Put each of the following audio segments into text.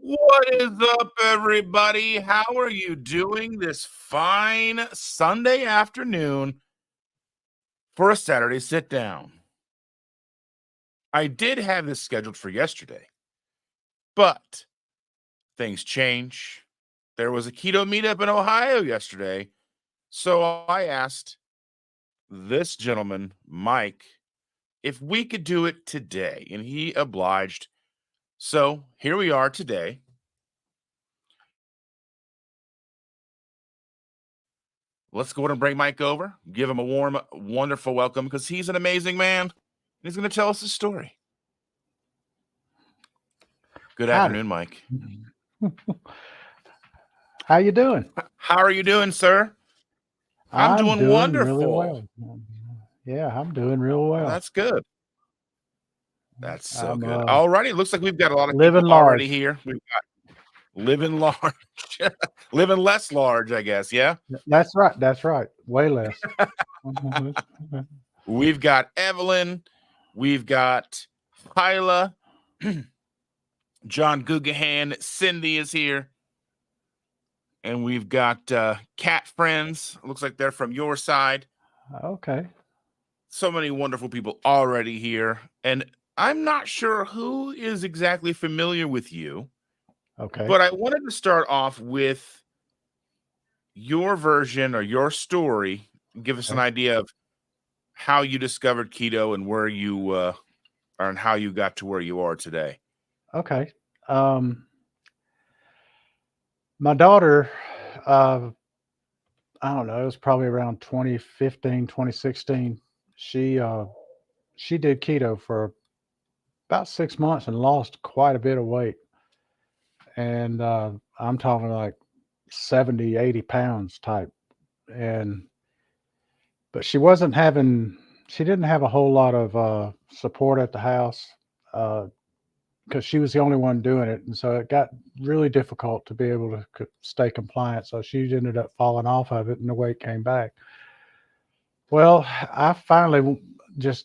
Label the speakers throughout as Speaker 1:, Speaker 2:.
Speaker 1: What is up, everybody? How are you doing this fine Sunday afternoon for a Saturday sit down? I did have this scheduled for yesterday, but things change. There was a keto meetup in Ohio yesterday, so I asked this gentleman, Mike, if we could do it today, and he obliged. So here we are today. Let's go ahead and bring Mike over, give him a warm, wonderful welcome because he's an amazing man. He's going to tell us his story. Good afternoon, Mike.
Speaker 2: How you doing?
Speaker 1: How are you doing, sir? I'm doing wonderful.
Speaker 2: Really well. Yeah, I'm doing real well.
Speaker 1: Oh, that's good. That's so good. All righty. It looks like we've got a lot of
Speaker 2: living
Speaker 1: people
Speaker 2: large.
Speaker 1: already here. We've got living large, living less large, I guess. Yeah.
Speaker 2: That's right. That's right. Way less.
Speaker 1: We've got Evelyn. We've got Hyla. John Gugahan. Cindy is here. And we've got cat friends. Looks like they're from your side.
Speaker 2: Okay.
Speaker 1: So many wonderful people already here. And I'm not sure who is exactly familiar with you.
Speaker 2: Okay.
Speaker 1: But I wanted to start off with your version or your story. Give us an idea of how you discovered keto and where you are and how you got to where you are today.
Speaker 2: Okay. My daughter, I don't know, it was probably around 2015, 2016. She did keto for about 6 months and lost quite a bit of weight. And I'm talking like 70, 80 pounds type. But she didn't have a whole lot of support at the house because she was the only one doing it. And so it got really difficult to be able to stay compliant. So she ended up falling off of it and the weight came back. Well, I finally just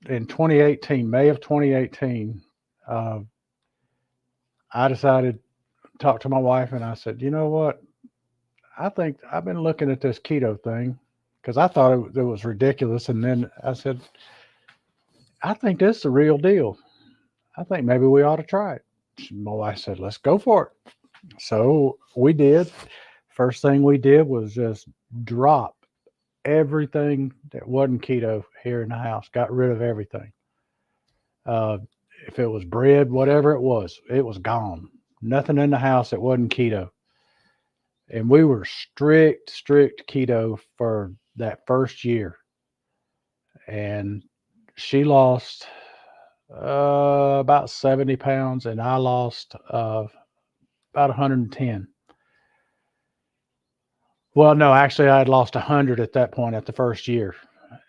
Speaker 2: in 2018, May of 2018, I decided to talk to my wife and I said, you know what? I think I've been looking at this keto thing because I thought it was ridiculous. And then I said, I think this is the real deal. I think maybe we ought to try it. My wife said, let's go for it. So we did. First thing we did was just drop everything that wasn't keto here in the house, got rid of everything. If it was bread, whatever it was gone. Nothing in the house that wasn't keto. And we were strict keto for that first year. And she lost about 70 pounds and I lost about 110. Well, no, actually I had lost 100 at that point at the first year.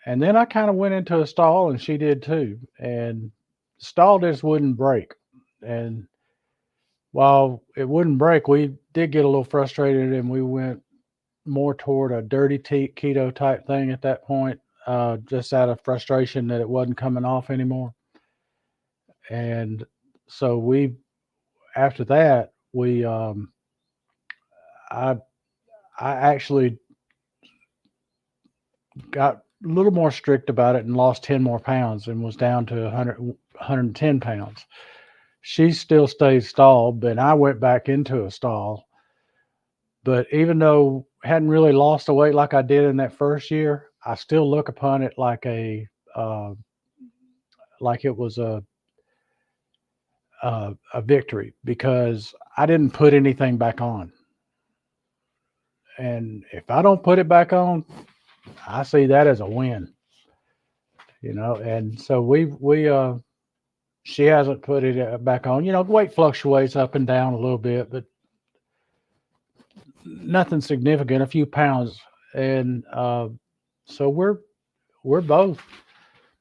Speaker 2: And then I kind of went into a stall and she did too. And the stall just wouldn't break. And while it wouldn't break, we did get a little frustrated and we went more toward a dirty keto type thing at that point, just out of frustration that it wasn't coming off anymore. And so after that, I actually got a little more strict about it and lost 10 more pounds and was down to 110 pounds. She still stayed stalled, but I went back into a stall. But even though I hadn't really lost the weight like I did in that first year, I still look upon it like it was a victory because I didn't put anything back on. And if I don't put it back on, I see that as a win, and so she hasn't put it back on. Weight fluctuates up and down a little bit, but nothing significant, a few pounds. And so we're both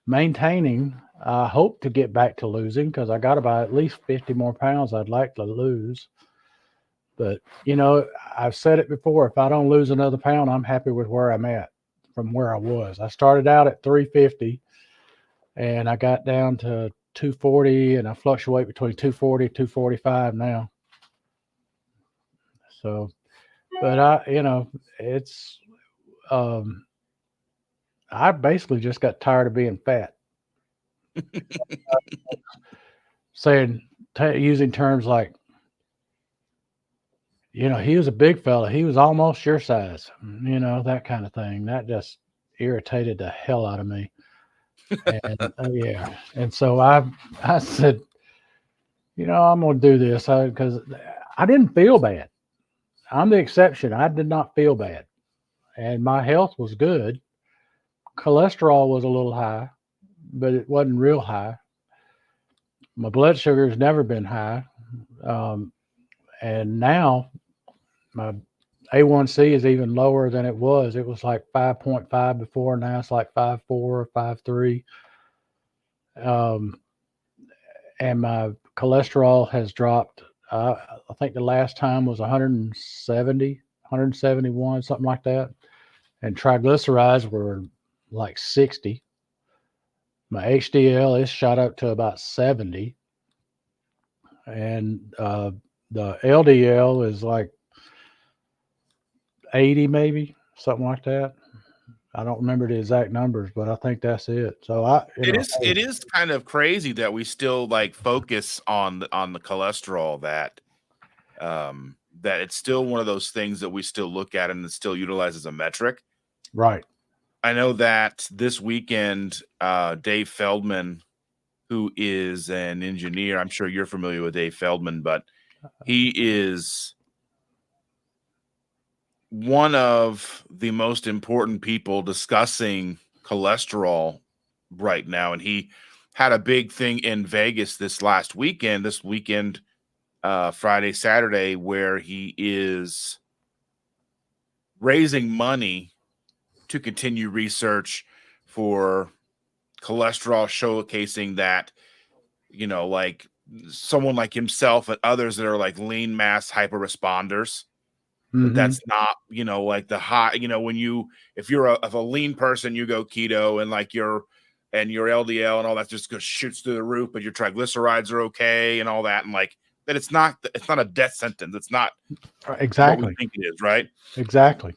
Speaker 2: maintaining. I hope to get back to losing because I got about at least 50 more pounds I'd like to lose. But, I've said it before, if I don't lose another pound, I'm happy with where I'm at from where I was. I started out at 350 and I got down to 240 and I fluctuate between 240, 245 now. So, but it's um, I basically just got tired of being fat. Saying using terms like, he was a big fella. He was almost your size, that kind of thing. That just irritated the hell out of me. And yeah, and so I said, I'm gonna do this because I didn't feel bad. I'm the exception. I did not feel bad, and my health was good. Cholesterol was a little high, but it wasn't real high. My blood sugar has never been high, um, and now my A1C is even lower than it was. It was like 5.5 before. Now it's like 5.4 or 5.3. Um, and my cholesterol has dropped. I think the last time was 170, 171, something like that. And triglycerides were like 60. My HDL is shot up to about 70. And the LDL is like 80, maybe, something like that. I don't remember the exact numbers, but I think that's it. So
Speaker 1: It is kind of crazy that we still like focus on the cholesterol, that it's still one of those things that we still look at and still utilize as a metric.
Speaker 2: right.
Speaker 1: I know that this weekend, Dave Feldman, who is an engineer, I'm sure you're familiar with Dave Feldman, but he is one of the most important people discussing cholesterol right now. And he had a big thing in Vegas this weekend, Friday, Saturday, where he is raising money to continue research for cholesterol, showcasing that, like someone like himself and others that are like lean mass hyper responders,
Speaker 2: Hmm.
Speaker 1: that's not, like the high, if you're a lean person, you go keto and like your LDL and all that just goes shoots through the roof, but your triglycerides are okay and all that. And like that, it's not a death sentence. It's not what we
Speaker 2: Exactly.
Speaker 1: think it is, right?
Speaker 2: Exactly.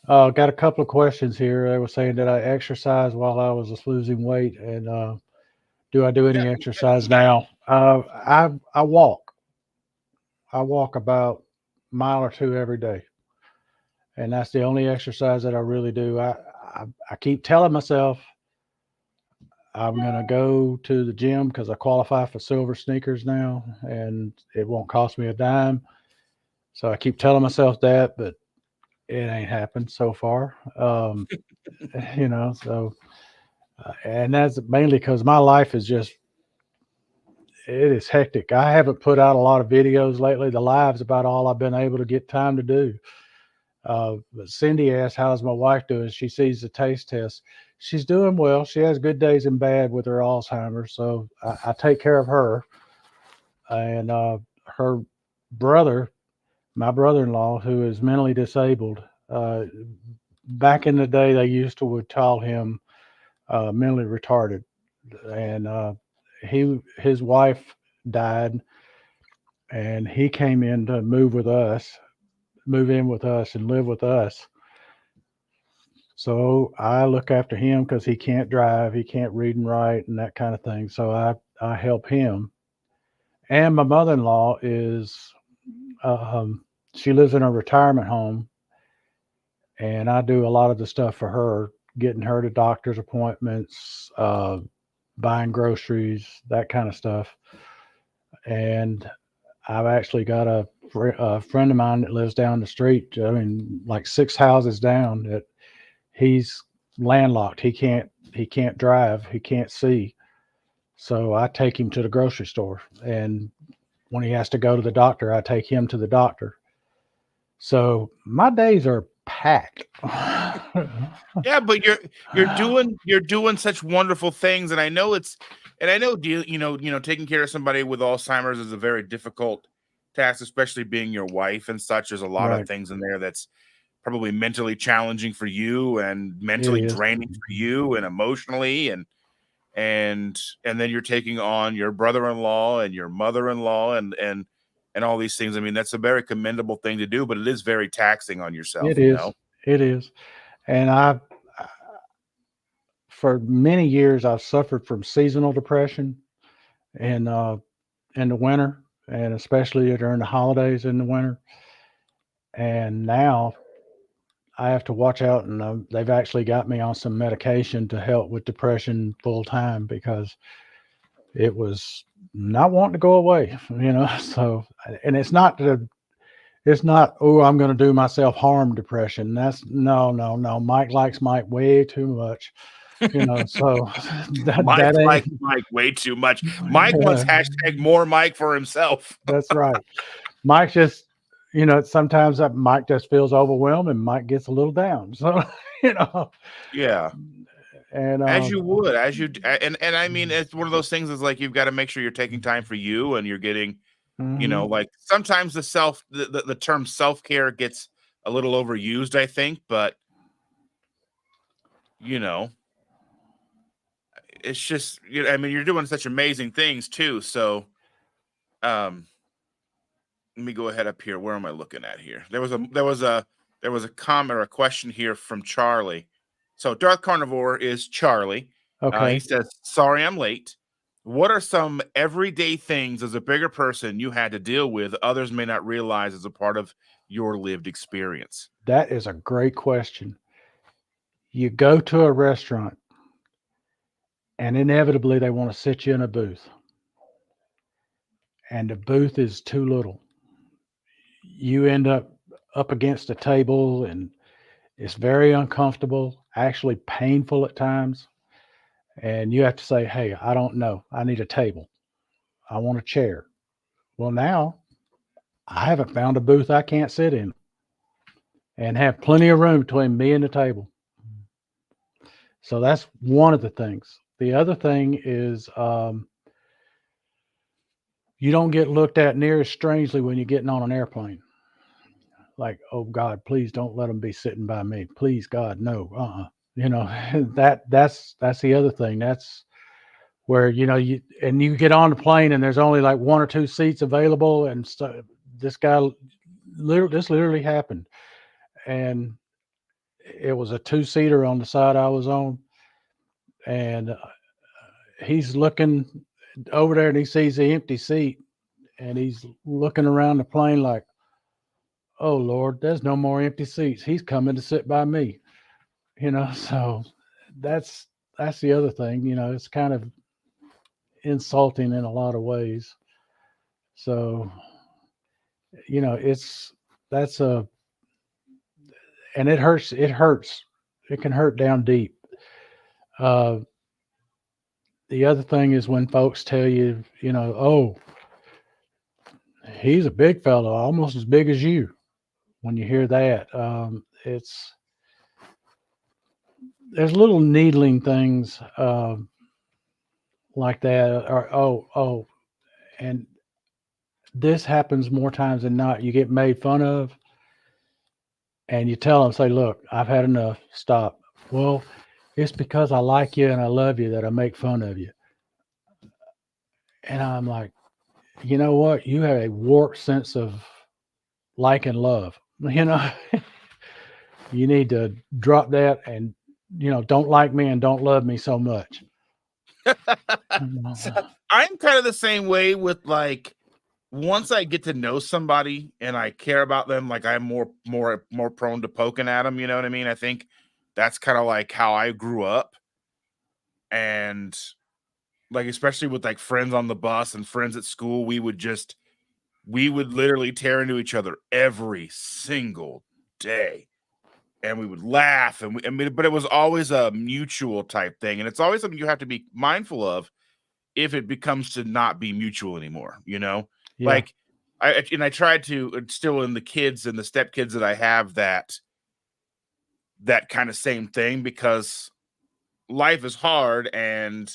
Speaker 2: Got a couple of questions here. They were saying that I exercise while I was losing weight, and do I do
Speaker 1: Yeah.
Speaker 2: any exercise now? I walk. I walk about a mile or two every day, and that's the only exercise that I really do. I keep telling myself I'm gonna go to the gym because I qualify for silver sneakers now, and it won't cost me a dime. So I keep telling myself that, but it ain't happened so far. So and that's mainly because my life is just it is hectic. I haven't put out a lot of videos lately. The live's about all I've been able to get time to do. But Cindy asked, "How's my wife doing?" She sees the taste test. She's doing well. She has good days and bad with her Alzheimer's, so I take care of her. And her brother, my brother-in-law, who is mentally disabled, uh, back in the day they used to would call him mentally retarded, and his wife died, and he came in to move in with us, and live with us. So I look after him because he can't drive, he can't read and write, and that kind of thing. So I help him. And my mother-in-law is she lives in a retirement home, and I do a lot of the stuff for her, getting her to doctor's appointments, buying groceries, that kind of stuff. And I've actually got a friend of mine that lives down the street. I mean, like 6 houses down. That he's landlocked. He can't drive. He can't see. So I take him to the grocery store, and when he has to go to the doctor, I take him to the doctor. So my days are packed.
Speaker 1: Yeah, but you're doing such wonderful things, and I know taking care of somebody with Alzheimer's is a very difficult task, especially being your wife and such. There's a lot of
Speaker 2: Right.
Speaker 1: things in there that's probably mentally challenging for you and
Speaker 2: It
Speaker 1: mentally
Speaker 2: is.
Speaker 1: draining for you and emotionally, and then you're taking on your brother-in-law and your mother-in-law, and and all these things. I mean, that's a very commendable thing to do, but it is very taxing on yourself,
Speaker 2: It
Speaker 1: you
Speaker 2: is.
Speaker 1: know?
Speaker 2: It is. And for many years, I've suffered from seasonal depression in the winter, and especially during the holidays in the winter. And now I have to watch out, and they've actually got me on some medication to help with depression full time because it was not wanting to go away, you know. So, and it's not, oh, I'm going to do myself harm depression. That's no, no, no. Mike likes Mike way too much, you know. So
Speaker 1: Mike
Speaker 2: that ain't,
Speaker 1: likes Mike way too much. Mike wants
Speaker 2: yeah,
Speaker 1: hashtag more Mike for himself.
Speaker 2: that's right. Mike just, you know, sometimes that Mike just feels overwhelmed and Mike gets a little down. So, you know,
Speaker 1: Yeah.
Speaker 2: and
Speaker 1: As you would, and I mean, it's one of those things is like you've got to make sure you're taking time for you and you're getting, you know,
Speaker 2: mhm.
Speaker 1: like sometimes the term self-care gets a little overused, I think, but you know, it's just, you know, I mean, you're doing such amazing things too. So, um, let me go ahead up here. Where am I looking at here? There was a comment or a question here from Charlie. So Darth Carnivore is Charlie. He
Speaker 2: Okay.
Speaker 1: says, "Sorry, I'm late. What are some everyday things as a bigger person you had to deal with others may not realize as a part of your lived experience?"
Speaker 2: That is a great question. You go to a restaurant and inevitably they want to sit you in a booth, and the booth is too little. You end up against a table, and it's very uncomfortable, actually painful at times. And you have to say, "Hey, I don't know. I need a table. I want a chair." Well, now I haven't found a booth I can't sit in and have plenty of room between me and the table. So that's one of the things. The other thing is you don't get looked at near as strangely when you're getting on an airplane. Like, oh God, please don't let them be sitting by me. Please, God, no. You know, that's the other thing. That's where, you know, you get on the plane and there's only like one or two seats available, and so this guy this literally happened, and it was a two-seater on the side I was on, and he's looking over there and he sees the empty seat, and he's looking around the plane like, oh Lord, there's no more empty seats. He's coming to sit by me, you know. So that's that's the other thing, you know, it's kind of insulting in a lot of ways. So, you know, that's a and it hurts. It can hurt down deep. Uh, the other thing is when folks tell you, you know, oh, he's a big fellow, almost as big as you. When you hear that, it's there's little needling things like that. Or and this happens more times than not. You get made fun of, and you tell them, say, "Look, I've had enough. Stop." Well, it's because I like you and I love you that I make fun of you. And I'm like, you know what? You have a warped sense of like and love. You know, you need to drop that and, you know, don't like me and don't love me so much.
Speaker 1: So I'm kind of the same way with like once I get to know somebody and I care about them, like I'm more prone to poking at them. You know what I mean? I think that's kind of like how I grew up, and like especially with like friends on the bus and friends at school, we would literally tear into each other every single day, and we would laugh, and I mean, but it was always a mutual type thing, and it's always something you have to be mindful of if it becomes to not be mutual anymore, you know?
Speaker 2: Yeah.
Speaker 1: Like I tried to instill in the kids and the stepkids that I have that kind of same thing, because life is hard, and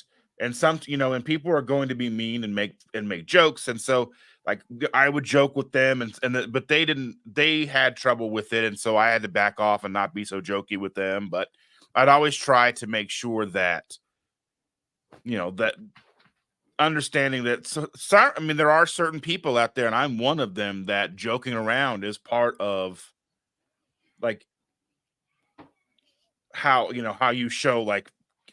Speaker 1: some, you know, and people are going to be mean and make jokes, and so like I would joke with them, but they had trouble with it, and so I had to back off and not be so jokey with them, but I'd always try to make sure that, you know, that understanding that I mean, there are certain people out there, and I'm one of them, that joking around is part of like how how you show like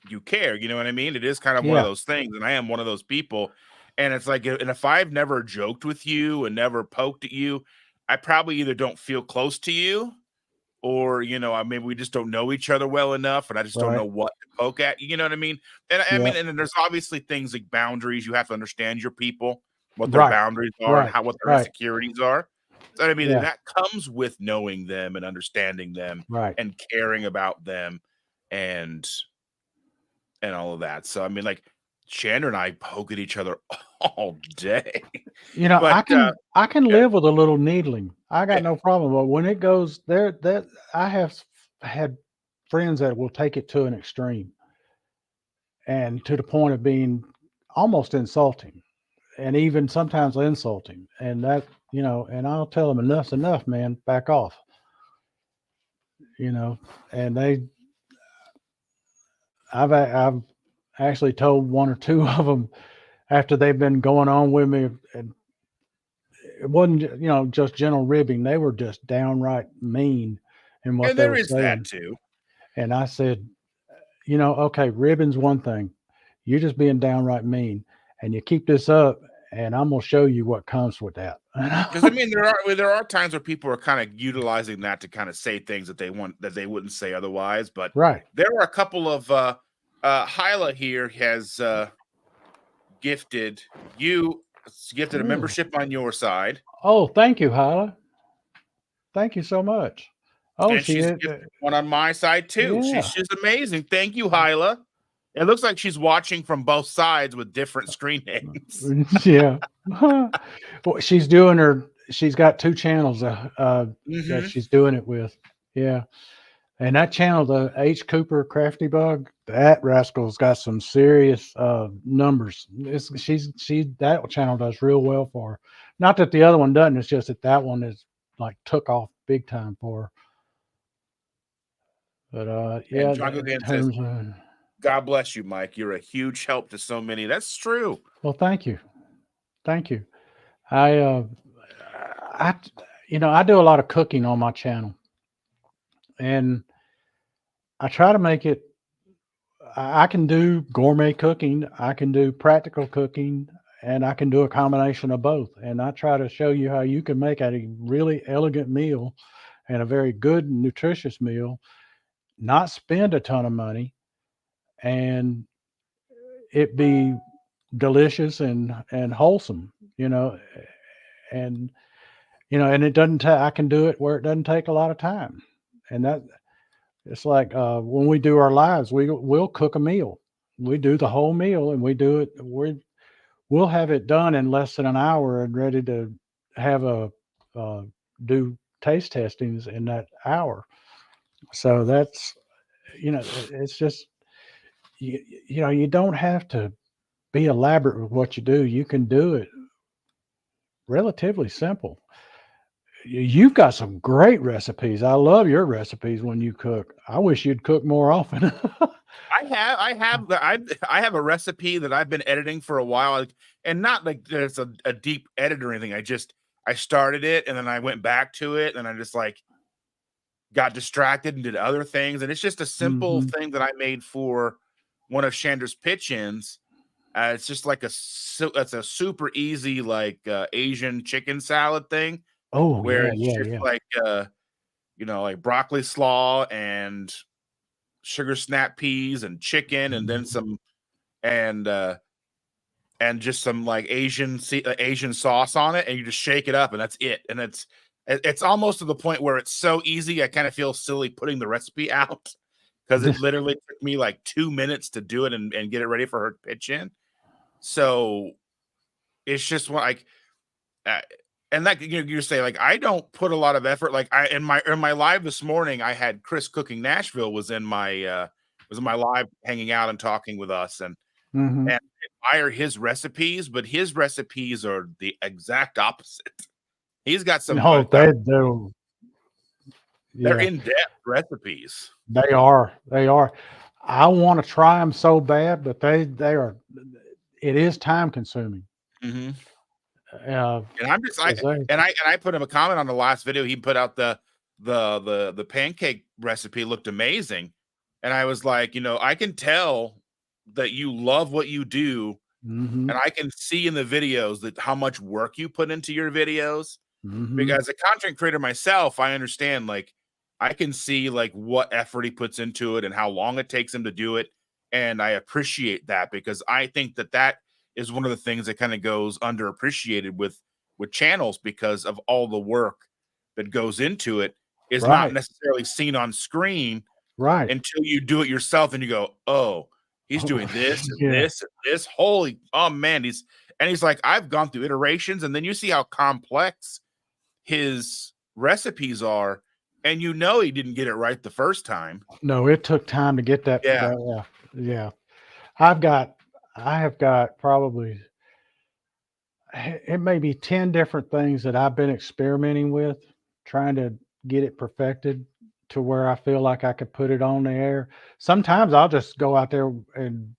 Speaker 1: you care. You know what I mean? It is kind of one of
Speaker 2: Yeah,
Speaker 1: those things, and I am one of those people. And it's like, and if I've never joked with you and never poked at you, I probably either don't feel close to you, or maybe we just don't know each other well enough, and I just don't
Speaker 2: right.
Speaker 1: know what to poke at. You know what I mean? And I
Speaker 2: Yeah,
Speaker 1: mean, and then there's obviously things like boundaries. You have to understand your people, what their
Speaker 2: right,
Speaker 1: boundaries are, and
Speaker 2: right,
Speaker 1: how what their
Speaker 2: right.
Speaker 1: insecurities are. So I mean, and
Speaker 2: Yeah,
Speaker 1: that comes with knowing them and understanding them
Speaker 2: right.
Speaker 1: and caring about them, and all of that. So I mean, like, Chandler and I poke at each other all day,
Speaker 2: You know,
Speaker 1: but
Speaker 2: I can
Speaker 1: yeah.
Speaker 2: live with a little needling. I got
Speaker 1: Yeah.
Speaker 2: no problem. But when it goes there, that I have had friends that will take it to an extreme and to the point of being almost insulting and even sometimes insulting. And that, and I'll tell them enough's enough, man, back off, you know, and I've actually told one or two of them after they've been going on with me, and it wasn't just gentle ribbing. They were just downright mean in what
Speaker 1: And
Speaker 2: they
Speaker 1: there
Speaker 2: were
Speaker 1: is that
Speaker 2: saying.
Speaker 1: too.
Speaker 2: And I said, okay, ribbing's one thing. You're just being downright mean, and you keep this up, and I'm gonna show you what comes with that.
Speaker 1: Because I mean, there are times where people are kind of utilizing that to kind of say things that they wouldn't say otherwise. But
Speaker 2: Right.
Speaker 1: there are a couple of Hyla here has gifted you gifted a
Speaker 2: Ooh.
Speaker 1: membership on your side,
Speaker 2: Oh, thank you, Hyla. Thank you so much. Oh,
Speaker 1: and
Speaker 2: she
Speaker 1: she's
Speaker 2: did.
Speaker 1: gifted one on my side too. She's
Speaker 2: Yeah.
Speaker 1: she's amazing. Thank you, Hyla. It looks like she's watching from both sides with different screen names.
Speaker 2: Yeah. Well, she's doing her. She's got two channels that
Speaker 1: Hmm.
Speaker 2: she's doing it with. Yeah. And that channel, the H. Cooper Crafty Bug, that rascal's got some serious numbers. That channel does real well for her. Not that the other one doesn't. It's just that one is like took off big time for her. But
Speaker 1: And
Speaker 2: yeah,
Speaker 1: John
Speaker 2: in
Speaker 1: Gogan says,
Speaker 2: terms of
Speaker 1: "God bless you, Mike. You're a huge help to so many." That's true.
Speaker 2: well, thank you, thank you. I I I do a lot of cooking on my channel, and I try to make it. I can do gourmet cooking, I can do practical cooking, and I can do a combination of both. And I try to show you how you can make a really elegant meal and a very good, nutritious meal, not spend a ton of money, and it be delicious and wholesome. And and it doesn't take. I can do it where it doesn't take a lot of time, and that it's like when we do our lives, we'll cook a meal. We do the whole meal, and we do it. We'll have it done in less than an hour and ready to have uh, do taste testings in that hour. So that's it's just you don't have to be elaborate with what you do. You can do it relatively simple. You've got some great recipes. I love your recipes when you cook. I wish you'd cook more often.
Speaker 1: I have a recipe that I've been editing for a while, and not like there's a deep edit or anything. I started it, and then I went back to it, and I just like got distracted and did other things. And it's just a simple
Speaker 2: Hmm.
Speaker 1: thing that I made for one of Chandra's pitch-ins. It's just like it's a super easy like Asian chicken salad thing,
Speaker 2: Oh
Speaker 1: where
Speaker 2: yeah,
Speaker 1: it's
Speaker 2: yeah,
Speaker 1: just
Speaker 2: yeah.
Speaker 1: like like broccoli slaw and sugar snap peas and chicken, and then
Speaker 2: Mhm.
Speaker 1: some and just some like Asian sauce on it, and you just shake it up, and that's it. And it's almost to the point where it's so easy, I kind of feel silly putting the recipe out, because it literally took me like 2 minutes to do it and get it ready for her pitch in. So it's just like, uh, and like you say, like, I don't put a lot of effort. Like, I in my live this morning, I had Chris Cooking Nashville was in my live, hanging out and talking with us,
Speaker 2: Mhm.
Speaker 1: and I admire his recipes, but his recipes are the exact opposite. He's got some
Speaker 2: No, they're
Speaker 1: they're
Speaker 2: yeah,
Speaker 1: in-depth recipes.
Speaker 2: they are. They are. I want to try them so bad, but they are. it is time consuming.
Speaker 1: Mm-hmm.
Speaker 2: Uh,
Speaker 1: And I'm just I
Speaker 2: 'cause they
Speaker 1: and I put him a comment on the last video. He put out the pancake recipe looked amazing. And I was like, I can tell that you love what you do,
Speaker 2: mhm,
Speaker 1: and I can see in the videos that how much work you put into your videos.
Speaker 2: mhm,
Speaker 1: Because as a content creator myself, I understand, like, I can see like what effort he puts into it and how long it takes him to do it, and I appreciate that because I think that that is one of the things that kind of goes underappreciated with channels because of all the work that goes into it is not
Speaker 2: right,
Speaker 1: necessarily seen on screen
Speaker 2: right.
Speaker 1: until you do it yourself and you go, oh, he's
Speaker 2: Oh,
Speaker 1: doing this and
Speaker 2: yeah.
Speaker 1: this and this. Holy, oh man, he's like, I've gone through iterations, and then you see how complex his recipes are, and he didn't get it right the first time.
Speaker 2: No, it took time to get that
Speaker 1: Yeah.
Speaker 2: yeah. I've got I have got probably it may be 10 different things that I've been experimenting with, trying to get it perfected to where I feel like I could put it on the air. Sometimes I'll just go out there and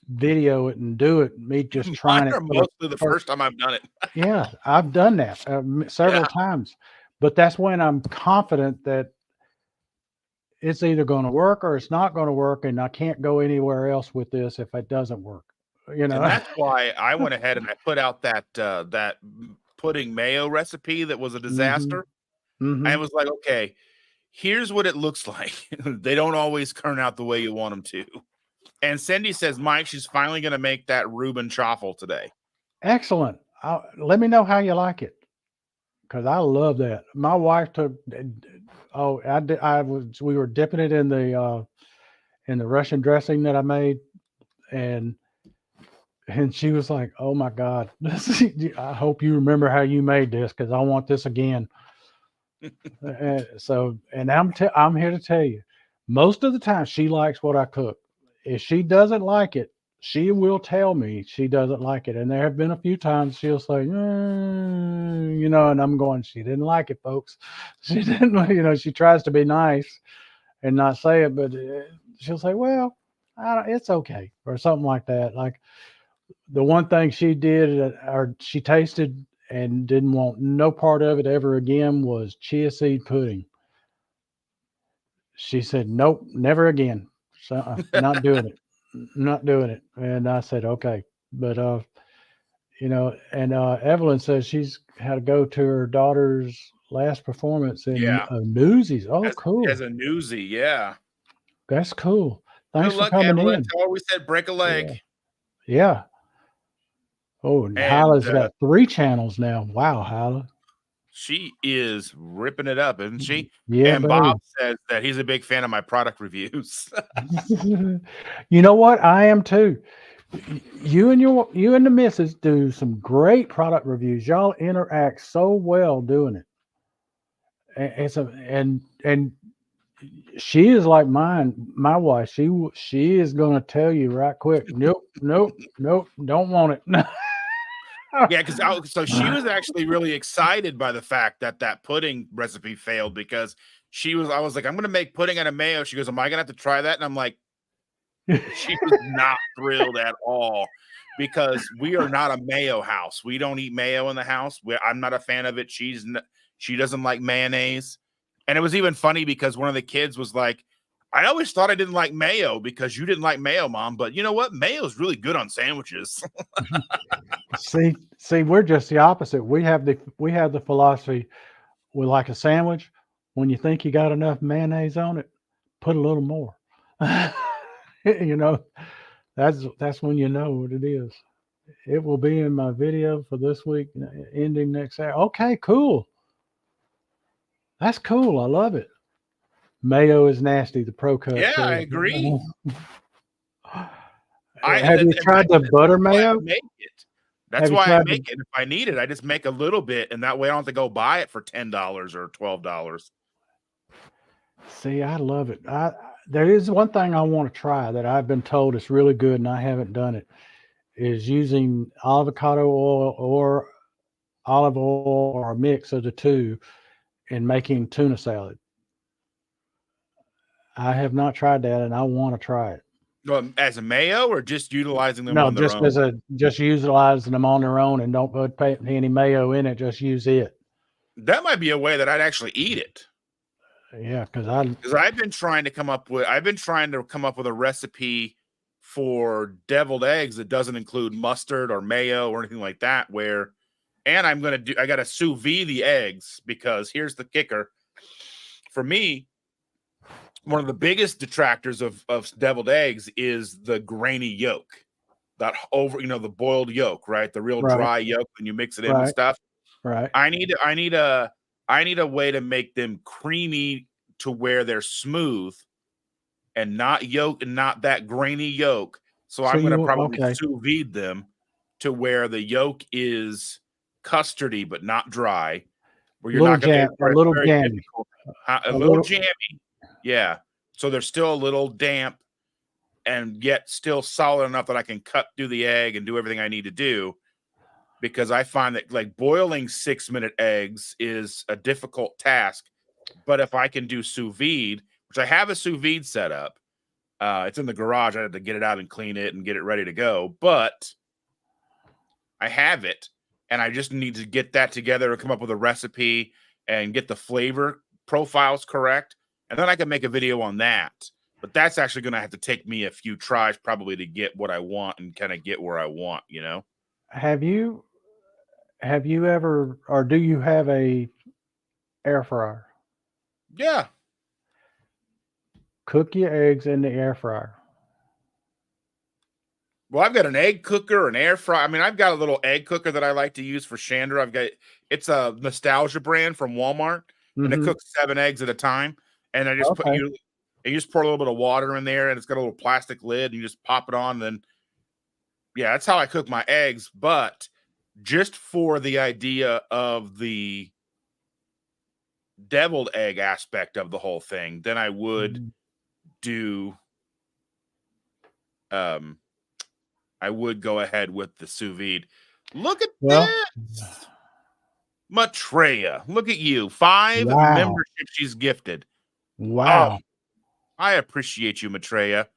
Speaker 2: video it and do it, me just
Speaker 1: Mine
Speaker 2: trying it
Speaker 1: are
Speaker 2: for the
Speaker 1: mostly the
Speaker 2: first.
Speaker 1: first time I've done it.
Speaker 2: Yeah, I've done that
Speaker 1: Yeah.
Speaker 2: several times, but that's when I'm confident that it's either going to work or it's not going to work, and I can't go anywhere else with this if it doesn't work. You
Speaker 1: And
Speaker 2: know.
Speaker 1: that's why I went ahead and I put out that pudding mayo recipe that was a
Speaker 2: Hmm.
Speaker 1: disaster. I
Speaker 2: Hmm.
Speaker 1: was like, okay, here's what it looks like. They don't always turn out the way you want them to. And Cindy says, Mike, she's finally going to make that Reuben chaffle today.
Speaker 2: Excellent. Let me know how you like it because I love that. My wife took. Oh, I did. I was. We were dipping it in the Russian dressing that I made, and she was like, "Oh my God, I hope you remember how you made this because I want this again." And I'm here to tell you, most of the time she likes what I cook. If she doesn't like it, she will tell me she doesn't like it. And there have been a few times she'll say, and I'm going, she didn't like it, folks. She didn't, she tries to be nice and not say it, but she'll say, well, it's okay, or something like that. Like the one thing she did, or she tasted and didn't want no part of it ever again was chia seed pudding. She said, "Nope, never again. So, not doing it. Not doing it." And I said, "Okay." But and Evelyn says she's had to go to her daughter's last performance in
Speaker 1: Yeah.
Speaker 2: Newsies. Oh,
Speaker 1: As
Speaker 2: cool.
Speaker 1: a newsie, yeah.
Speaker 2: That's cool.
Speaker 1: Good
Speaker 2: Thanks for
Speaker 1: luck,
Speaker 2: coming
Speaker 1: Evelyn.
Speaker 2: in.
Speaker 1: Tell her we said break a
Speaker 2: Yeah.
Speaker 1: leg.
Speaker 2: Yeah. Oh, and
Speaker 1: And
Speaker 2: Hyla's got 3 channels now. Wow, Hyla.
Speaker 1: she is ripping it up, isn't she?
Speaker 2: Yeah,
Speaker 1: And Bob
Speaker 2: buddy.
Speaker 1: says that he's a big fan of my product reviews.
Speaker 2: You know what? I am too. You and the missus do some great product reviews. Y'all interact so well doing it. It's a and she is like my wife. She is going to tell you right quick. Nope, nope, nope. Don't want it.
Speaker 1: Yeah, because so she was actually really excited by the fact that that pudding recipe failed because I was like, I'm going to make pudding out of mayo. She goes, am I going to have to try that? And I'm like, she was not thrilled at all because we are not a mayo house. We don't eat mayo in the house. I'm not a fan of it. She doesn't like mayonnaise. And it was even funny because one of the kids was like, I always thought I didn't like mayo because you didn't like mayo, Mom. But you know what? Mayo is really good on sandwiches.
Speaker 2: See, we're just the opposite. We have the philosophy. We like a sandwich. When you think you got enough mayonnaise on it, put a little more. you know, that's when you know what it is. It will be in my video for this week, ending next Saturday. Okay, cool. That's cool. I love it. Mayo is nasty. The Pro Cut
Speaker 1: Yeah, I
Speaker 2: says.
Speaker 1: agree.
Speaker 2: Have you tried the butter
Speaker 1: That's why I
Speaker 2: mayo?
Speaker 1: make it. That's
Speaker 2: Have you
Speaker 1: why I
Speaker 2: tried
Speaker 1: make
Speaker 2: the?
Speaker 1: it. If I need it, I just make a little bit, and that way I don't have to go buy it for $10 or $12.
Speaker 2: See, I love it. There is one thing I want to try that I've been told is really good, and I haven't done it. Is using avocado oil or olive oil or a mix of the two in making tuna salad. I have not tried that, and I want to try it.
Speaker 1: As a mayo, or just utilizing them
Speaker 2: No,
Speaker 1: on their
Speaker 2: just
Speaker 1: own?
Speaker 2: just utilizing them on their own and don't put any mayo in it. Just use it.
Speaker 1: That might be a way that I'd actually eat it.
Speaker 2: Yeah, because
Speaker 1: I've been trying to come up with a recipe for deviled eggs that doesn't include mustard or mayo or anything like that. And I got to sous vide the eggs, because here's the kicker. For me, one of the biggest detractors of deviled eggs is the grainy yolk, that the boiled yolk, right? The real
Speaker 2: right,
Speaker 1: dry yolk when you mix it in with
Speaker 2: right,
Speaker 1: stuff.
Speaker 2: right.
Speaker 1: I need a way to make them creamy to where they're smooth and not that grainy yolk. So
Speaker 2: So
Speaker 1: I'm going to
Speaker 2: you
Speaker 1: probably
Speaker 2: okay?
Speaker 1: sous vide them to where the yolk is custardy but not dry, where you're not going to. It's
Speaker 2: A
Speaker 1: very,
Speaker 2: little
Speaker 1: very
Speaker 2: jammy,
Speaker 1: difficult. A
Speaker 2: a
Speaker 1: little
Speaker 2: little.
Speaker 1: jammy, yeah. So they're still a little damp, and yet still solid enough that I can cut through the egg and do everything I need to do. Because I find that, like, boiling 6-minute eggs is a difficult task. But if I can do sous vide, which I have a sous vide set up, it's in the garage. I had to get it out and clean it and get it ready to go. But I have it, and I just need to get that together and come up with a recipe and get the flavor profiles correct. And then I can make a video on that. But that's actually going to have to take me a few tries probably to get what I want and kind of get where I want,
Speaker 2: Have you ever, or do you have a air fryer?
Speaker 1: Yeah.
Speaker 2: Cook your eggs in the air fryer.
Speaker 1: Well, I've got an egg cooker, an air fryer. I mean, I've got a little egg cooker that I like to use for Chandra. It's a Nostalgia brand from Walmart, and it
Speaker 2: Mm-hmm.
Speaker 1: cooks 7 eggs at a time. And I just
Speaker 2: Okay.
Speaker 1: you just pour a little bit of water in there, and it's got a little plastic lid, and you just pop it on. And then, yeah, that's how I cook my eggs. But just for the idea of the deviled egg aspect of the whole thing, then I would do, I would go ahead with the sous vide. Look at
Speaker 2: Well,
Speaker 1: this. Maitreya, look at you. 5
Speaker 2: wow,
Speaker 1: memberships she's gifted. Oh,
Speaker 2: wow,
Speaker 1: I appreciate you, Maitreya.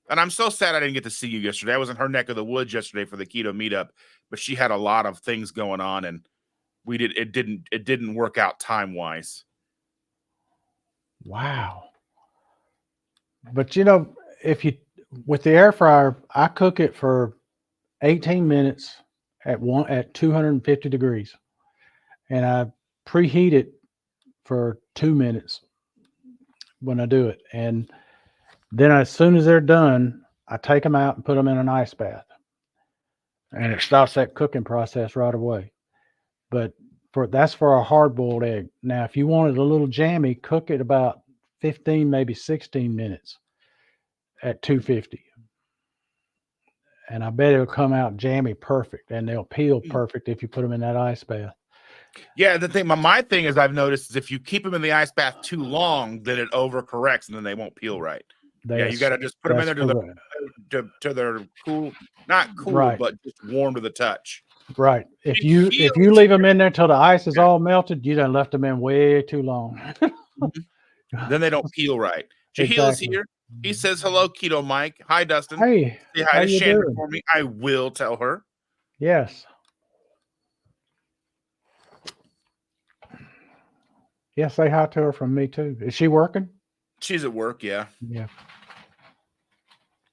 Speaker 1: And I'm so sad I didn't get to see you yesterday. I was in her neck of the woods yesterday for the keto meetup, but she had a lot of things going on, and it didn't work out time-wise.
Speaker 2: wow. But if you with the air fryer, I cook it for 18 minutes at 250 degrees, and I preheat it for 2 minutes when I do it, and then as soon as they're done, I take them out and put them in an ice bath, and it stops that cooking process right away. But that's for a hard boiled egg. Now, if you want it a little jammy, cook it about 15, maybe 16 minutes at 250. And I bet it'll come out jammy perfect, and they'll peel perfect if you put them in that ice bath.
Speaker 1: Yeah, my thing is, I've noticed, is if you keep them in the ice bath too long, then it overcorrects and then they won't peel right. Yeah, you got to just put them in there to their cool, not cool,
Speaker 2: right,
Speaker 1: but just warm to the touch.
Speaker 2: right. If you leave them in there till the ice is all melted, you done left them in way too long.
Speaker 1: Then they don't peel right. Jahil's
Speaker 2: Exactly.
Speaker 1: here. He says hello, Keto Mike. Hi, Dustin.
Speaker 2: Hey,
Speaker 1: Say hi
Speaker 2: how
Speaker 1: to
Speaker 2: you
Speaker 1: Chandra
Speaker 2: doing?
Speaker 1: for me. I will tell her.
Speaker 2: Yes. Yeah, say hi to her from me too. Is she working?
Speaker 1: She's at work, yeah.
Speaker 2: Yeah.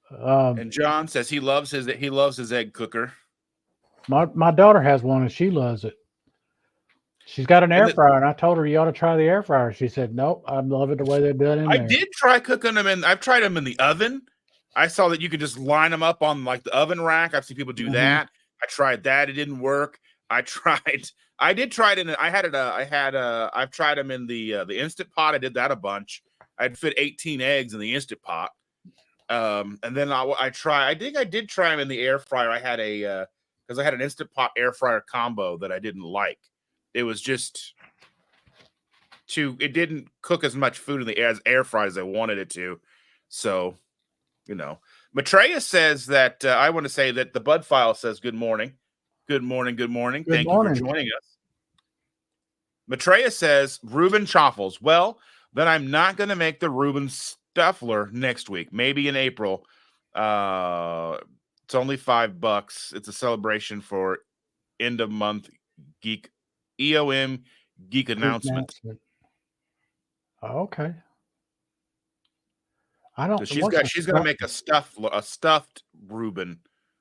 Speaker 1: And John says he loves his egg cooker.
Speaker 2: My daughter has one and she loves it. She's got an air fryer, and I told her you ought to try the air fryer. She said, "Nope, I love it the way they're done in
Speaker 1: I
Speaker 2: there."
Speaker 1: did try cooking them in. I've tried them in the oven. I saw that you could just line them up on like the oven rack. I've seen people do that. I tried that. It didn't work. I did try it in. I've tried them in the Instant Pot. I did that a bunch. I'd fit 18 eggs in the Instant Pot. And then I think I did try them in the air fryer. I had because I had an Instant Pot air fryer combo that I didn't like. It was just it didn't cook as much food in the air fry as I wanted it to. So, Maitreya says that I want to say that the Bud File says good morning. Good morning. Good morning.
Speaker 2: Good
Speaker 1: Thank
Speaker 2: morning.
Speaker 1: you for joining us. Maitreya says Reuben Chaffles. Well, then I'm not going to make the Reuben Stuffler next week, maybe in April. It's only $5. It's a celebration for end of month geek EOM geek
Speaker 2: Geek
Speaker 1: announcement.
Speaker 2: announcement. Oh, okay.
Speaker 1: So
Speaker 2: What's a
Speaker 1: she's gonna
Speaker 2: stuff?
Speaker 1: make a stuffed Reuben.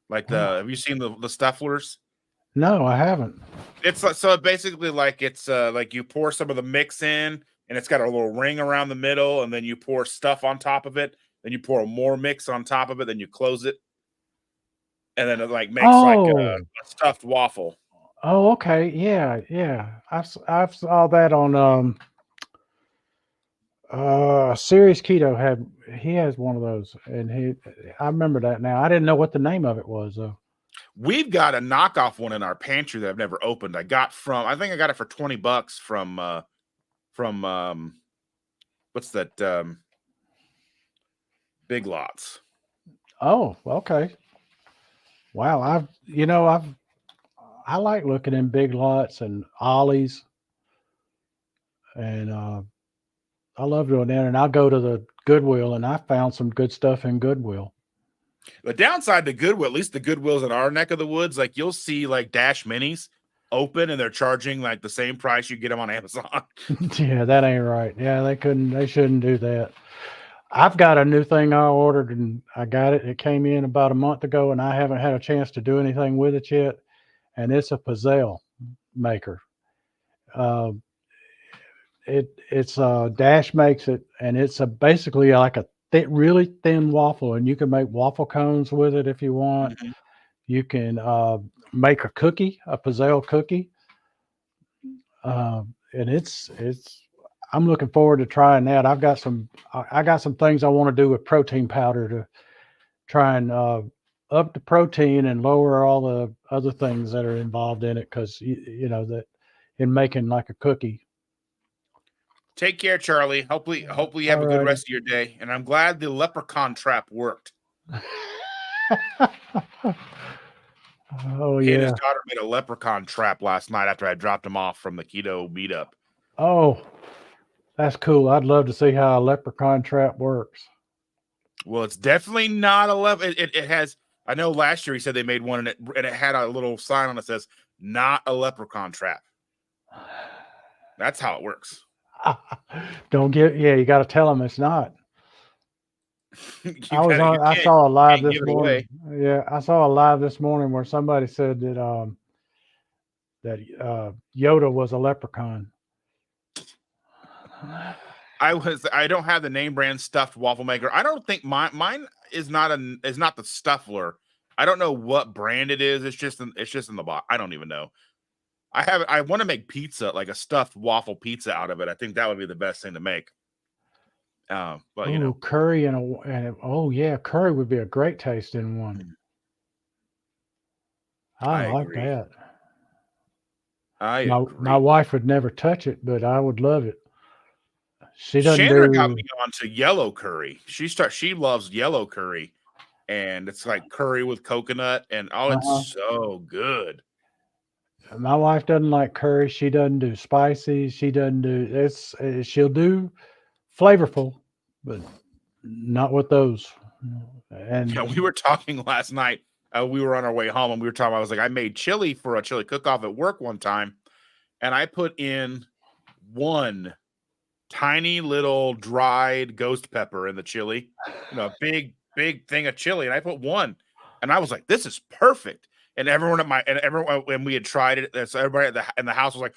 Speaker 1: Like
Speaker 2: Oh,
Speaker 1: have you seen the stufflers?
Speaker 2: no, I haven't.
Speaker 1: It's so basically like it's like you pour some of the mix in and it's got a little ring around the middle, and then you pour stuff on top of it, then you pour more mix on top of it, then you close it, and then it like makes like
Speaker 2: Oh,
Speaker 1: a stuffed waffle.
Speaker 2: oh, okay. Yeah, yeah. I've saw that on Serious Keto he has one of those, and I remember that now. I didn't know what the name of it was though.
Speaker 1: We've got a knockoff one in our pantry that I've never opened. I think I got it for $20 from what's that Big Lots.
Speaker 2: Oh, okay. Wow, I like looking in Big Lots and Ollie's, and I love doing that. And I'll go to the Goodwill, and I found some good stuff in Goodwill.
Speaker 1: The downside to Goodwill, at least the Goodwills in our neck of the woods, like you'll see like Dash Minis open and they're charging like the same price you get them on Amazon.
Speaker 2: Yeah, that ain't right. Yeah, they shouldn't do that. I've got a new thing I ordered, and I got it. It came in about a month ago, and I haven't had a chance to do anything with it yet. And it's a pizzelle maker. Uh, Dash makes it, and it's a basically like a really thin waffle, and you can make waffle cones with it if you want.
Speaker 1: Mhm.
Speaker 2: You can make a pizzelle cookie, and it's. I'm looking forward to trying that. I got some things I want to do with protein powder to try and up the protein and lower all the other things that are involved in it, because you know that in making like a cookie.
Speaker 1: Take care, Charlie. Hopefully you have
Speaker 2: All
Speaker 1: a good
Speaker 2: righty.
Speaker 1: rest of your day. And I'm glad the leprechaun trap worked.
Speaker 2: Oh
Speaker 1: He and his
Speaker 2: yeah.
Speaker 1: daughter made a leprechaun trap last night after I dropped him off from the keto meetup.
Speaker 2: Oh, that's cool. I'd love to see how a leprechaun trap works.
Speaker 1: Well, it's definitely not a it has. I know last year he said they made one and it had a little sign on it that says "not a leprechaun trap." That's how it works.
Speaker 2: Don't get yeah. You got to tell them it's not.
Speaker 1: You
Speaker 2: I
Speaker 1: can't
Speaker 2: saw a live
Speaker 1: give
Speaker 2: this
Speaker 1: it away.
Speaker 2: morning. Yeah, I saw a live this morning where somebody said that Yoda was a leprechaun.
Speaker 1: I don't have the name brand stuffed waffle maker. I don't think mine is not the Stuffler. I don't know what brand it is. It's just in the box. I don't even know. I want to make pizza, like a stuffed waffle pizza out of it. I think that would be the best thing to make. But
Speaker 2: Oh, curry oh yeah, curry would be a great taste in one. I
Speaker 1: I
Speaker 2: like
Speaker 1: agree.
Speaker 2: that.
Speaker 1: I
Speaker 2: My
Speaker 1: agree.
Speaker 2: wife would never touch it, but I would love it. She doesn't
Speaker 1: Chandra got
Speaker 2: do
Speaker 1: me onto yellow curry. She loves yellow curry, and it's like curry with coconut, and it's
Speaker 2: uh
Speaker 1: so good.
Speaker 2: my wife doesn't like curry. She doesn't do spicy. She doesn't do it's she'll do flavorful, but not with those.
Speaker 1: Yeah,
Speaker 2: And
Speaker 1: we were talking last night. We were on our way home, and we were talking. I was like, I made chili for a chili cook-off at work one time, and I put in one tiny little dried ghost pepper in the chili, a big thing of chili, and I put one, and I was like, "This is perfect." And everyone when we had tried it, so everybody in the house was like,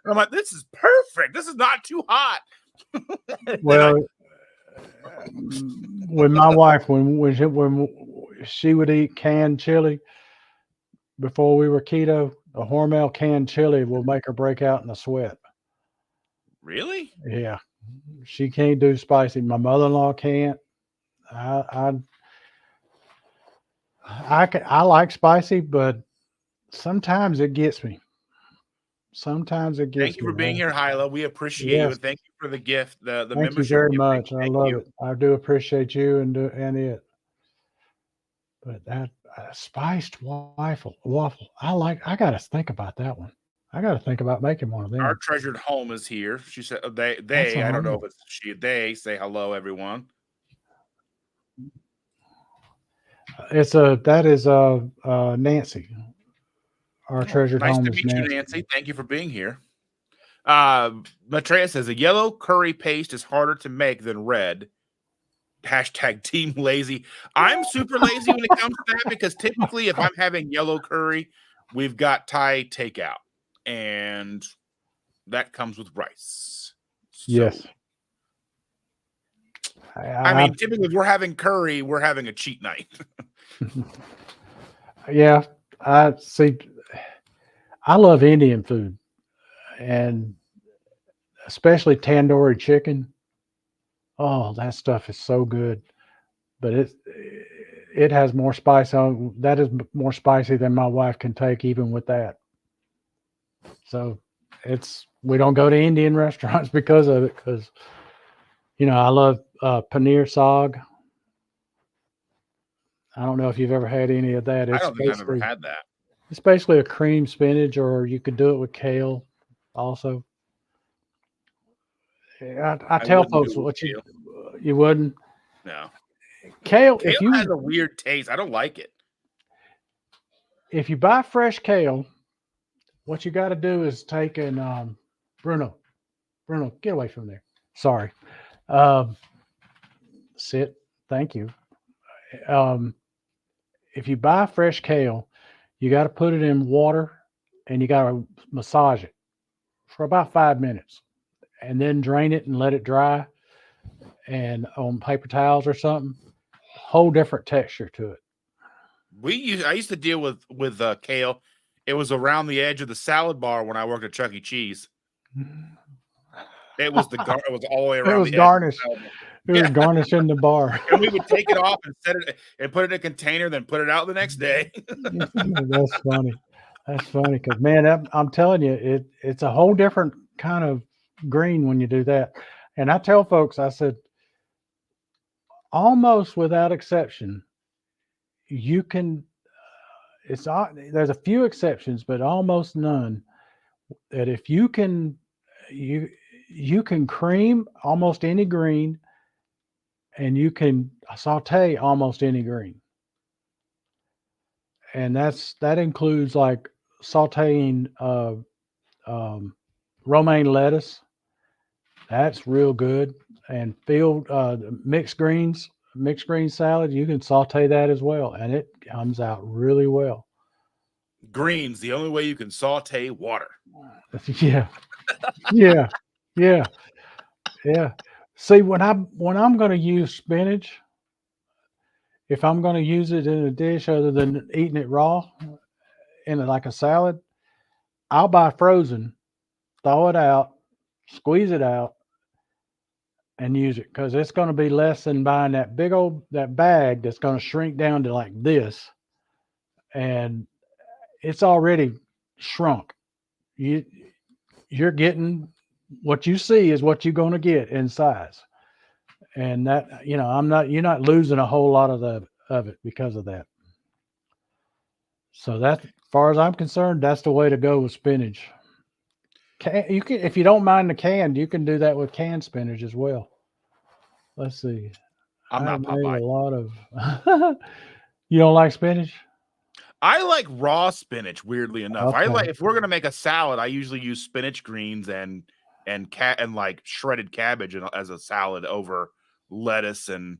Speaker 1: I'm like, "This is perfect. This is not too hot." and I
Speaker 2: well, when my wife when she would eat canned chili before we were keto, a Hormel canned chili will make her break out in a sweat.
Speaker 1: really.
Speaker 2: Yeah, she can't do spicy. My mother-in-law can't. I I like spicy, but sometimes it gets me. Sometimes it
Speaker 1: Thank
Speaker 2: gets
Speaker 1: you
Speaker 2: me.
Speaker 1: for being here, Hyla. We appreciate you,
Speaker 2: Yes,
Speaker 1: and thank you for the gift, the
Speaker 2: thank you
Speaker 1: membership
Speaker 2: very
Speaker 1: gift.
Speaker 2: much. I
Speaker 1: Thank
Speaker 2: love
Speaker 1: you.
Speaker 2: it. I do appreciate you and it. But that spiced waffle, I got to think about that one. I got to think about making one of
Speaker 1: Our
Speaker 2: them.
Speaker 1: treasured home is here. She said
Speaker 2: That's
Speaker 1: I don't know
Speaker 2: all
Speaker 1: if it's she, they say hello, everyone.
Speaker 2: That is Nancy. Our
Speaker 1: Oh,
Speaker 2: treasured
Speaker 1: nice
Speaker 2: home
Speaker 1: to
Speaker 2: is
Speaker 1: meet you,
Speaker 2: Nancy.
Speaker 1: Nancy. Thank you for being here. Matreya says a yellow curry paste is harder to make than red. Hashtag team lazy. I'm super lazy when it comes to that because typically if I'm having yellow curry, we've got Thai takeout. And that comes with rice. So
Speaker 2: Yes.
Speaker 1: I mean, typically if we're having curry, we're having a cheat night.
Speaker 2: Yeah, I see. I love Indian food, and especially tandoori chicken. Oh, that stuff is so good. But it has more spice on. That is more spicy than my wife can take, even with that. So we don't go to Indian restaurants because of it. Because I love paneer saag. I don't know if you've ever had any of that.
Speaker 1: I don't think I've ever had that.
Speaker 2: It's basically a cream spinach, or you could do it with kale also. I
Speaker 1: I
Speaker 2: tell
Speaker 1: wouldn't do
Speaker 2: folks
Speaker 1: it with
Speaker 2: what
Speaker 1: kale.
Speaker 2: you wouldn't.
Speaker 1: No.
Speaker 2: Kale,
Speaker 1: Kale has a weird taste. I don't like it.
Speaker 2: if you buy fresh kale, what you got to do is take Bruno, get away from there. Sorry. Um, sit. Thank you. Um, if you buy fresh kale, you got to put it in water and you got to massage it for about 5 minutes, and then drain it and let it dry, and on paper towels or something. Whole different texture to it.
Speaker 1: I used to deal with kale. It was around the edge of the salad bar when I worked at Chuck E. Cheese. It was it was all the way
Speaker 2: It
Speaker 1: around
Speaker 2: was
Speaker 1: the edge of the
Speaker 2: garnish.
Speaker 1: salad bar.
Speaker 2: It was
Speaker 1: Yeah.
Speaker 2: garnish in the bar.
Speaker 1: And we would take it off and set it and put it in a container, then put it out the next day.
Speaker 2: That's funny. That's funny because man, I'm telling you, it's a whole different kind of green when you do that. And I tell folks, I said, almost without exception, you can. There's a few exceptions, but almost none. That if you you can cream almost any green, and you can saute almost any green, and that includes like sauteing romaine lettuce. That's real good. And field mixed green salad, you can saute that as well, and it comes out really well.
Speaker 1: Greens, the only way you can saute water.
Speaker 2: Yeah, yeah, yeah, yeah. See, when I'm going to use spinach, if I'm going to use it in a dish other than eating it raw in like a salad, I'll buy frozen, thaw it out, squeeze it out, and use it because it's going to be less than buying that bag that's going to shrink down to like this, and it's already shrunk. You you're getting what you see is what you're going to get in size, and that I'm not you're not losing a whole lot of it because of that. So that, as far as I'm concerned, that's the way to go with spinach. You can, if you don't mind the canned, you can do that with canned spinach as well. Let's see.
Speaker 1: I'm
Speaker 2: I
Speaker 1: not
Speaker 2: made
Speaker 1: Popeye.
Speaker 2: a lot of. You don't like spinach?
Speaker 1: I like raw spinach, weirdly enough. I
Speaker 2: Okay.
Speaker 1: like if we're gonna make a salad, I usually use spinach greens and like shredded cabbage as a salad over lettuce and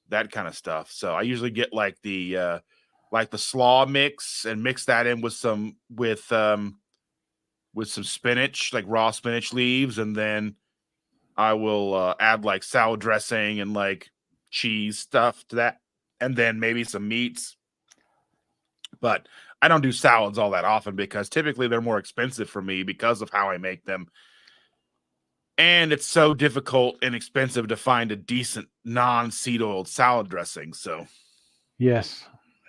Speaker 1: that kind of stuff. So I usually get like the slaw mix and mix that in with some spinach, like raw spinach leaves, and then I will add like salad dressing and like cheese stuff to that, and then maybe some meats. But I don't do salads all that often because typically they're more expensive for me because of how I make them. And it's so difficult and expensive to find a decent non-seed oiled salad dressing. So,
Speaker 2: Yes,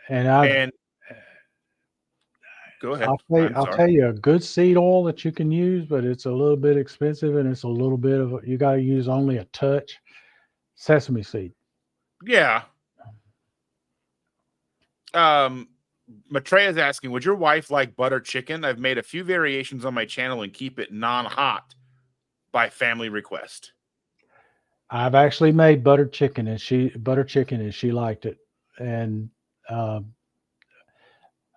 Speaker 2: and I've
Speaker 1: and go ahead. I'm
Speaker 2: I'll
Speaker 1: sorry.
Speaker 2: tell you a good seed oil that you can use, but it's a little bit expensive, and it's a little bit of you got to use only a touch. Sesame seed.
Speaker 1: Yeah. Maitreya is asking, would your wife like butter chicken? I've made a few variations on my channel and keep it non-hot by family request.
Speaker 2: I've actually made butter chicken, and she liked it, and Uh,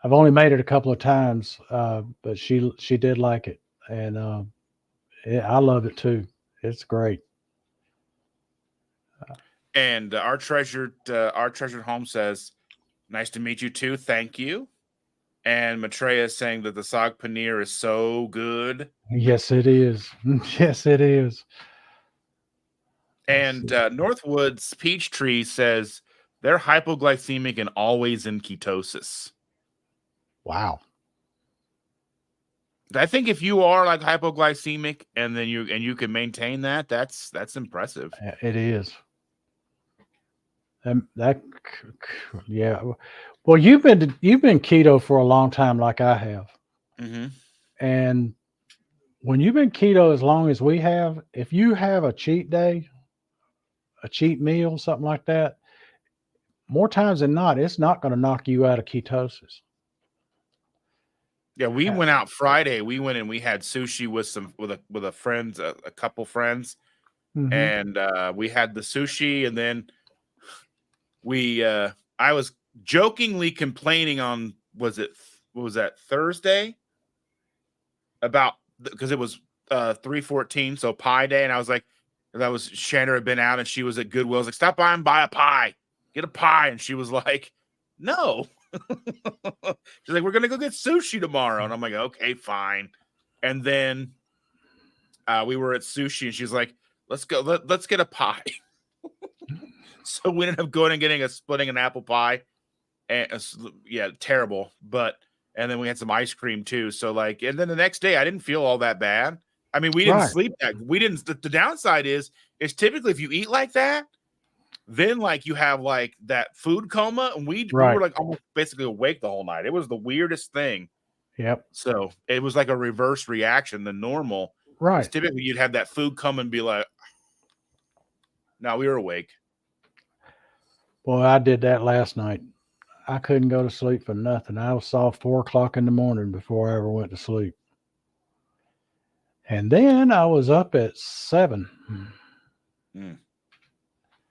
Speaker 2: I've only made it a couple of times, but she did like it, and I love it too. It's great.
Speaker 1: And our treasured home says, "Nice to meet you too. Thank you." And Maitreya is saying that the sag paneer is so good.
Speaker 2: Yes, it is. Yes, it is. Let's
Speaker 1: And
Speaker 2: see.
Speaker 1: Northwood's Peachtree says they're hypoglycemic and always in ketosis.
Speaker 2: Wow.
Speaker 1: I think if you are like hypoglycemic and then you can maintain that, that's impressive.
Speaker 2: It is. Yeah. Well, you've been keto for a long time, like I have,
Speaker 1: Mm-hmm.
Speaker 2: and when you've been keto as long as we have, if you have a cheat day, a cheat meal, something like that, more times than not, it's not going to knock you out of ketosis.
Speaker 1: Yeah, we
Speaker 2: Uh,
Speaker 1: went out Friday. We went and we had sushi with a friend, a couple friends,
Speaker 2: mhm.
Speaker 1: and we had the sushi, and then we I was jokingly complaining on what was that Thursday about because it was 3/14, so Pie Day, and I was like, that was Chandra had been out and she was at Goodwill. I was like, stop by and buy a pie, get a pie, and she was like, no. She's like, we're gonna go get sushi tomorrow, and I'm like, okay, fine. And then we were at sushi, and she's like, let's go, let's get a pie. So we ended up going and splitting an apple pie, and yeah, terrible, but. And then we had some ice cream too. So like, and then the next day I didn't feel all that bad. I mean, we didn't
Speaker 2: Right.
Speaker 1: sleep that. We didn't. The downside is typically if you eat like that, then like you have like that food coma, and we were
Speaker 2: Right.
Speaker 1: like almost basically awake the whole night. It was the weirdest thing.
Speaker 2: Yep.
Speaker 1: So it was like a reverse reaction than normal. Is
Speaker 2: Right.
Speaker 1: typically you'd have that food come and be like, no, we were awake.
Speaker 2: Well, I did that last night. I couldn't go to sleep for nothing. I saw 4 o'clock in the morning before I ever went to sleep. And then I was up at 7.
Speaker 1: Mm.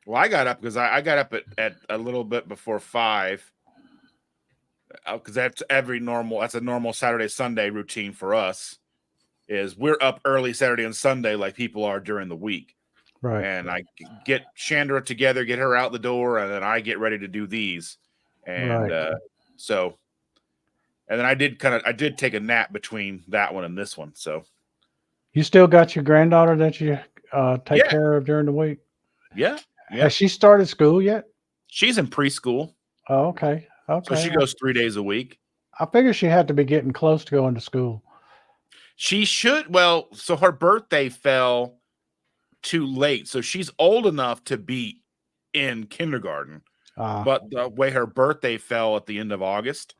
Speaker 1: Well, I got up because I got up at a little bit before 5. Because that's that's a normal Saturday Sunday routine for us. Is we're up early Saturday and Sunday like people are during the week,
Speaker 2: Right.
Speaker 1: and I get Chandra together, get her out the door, and then I get ready to do these, and
Speaker 2: Right.
Speaker 1: so, and then I did take a nap between that one and this one, so
Speaker 2: You still got your granddaughter that you take
Speaker 1: yeah,
Speaker 2: care of during the week?
Speaker 1: yeah,
Speaker 2: Has she started school yet?
Speaker 1: She's in preschool,
Speaker 2: Oh, okay.
Speaker 1: so
Speaker 2: Okay.
Speaker 1: she goes 3 days a week.
Speaker 2: I figure she had to be getting close to going to school.
Speaker 1: She should. Well, so her birthday fell too late, so she's old enough to be in kindergarten. But the way her birthday fell at the end of August,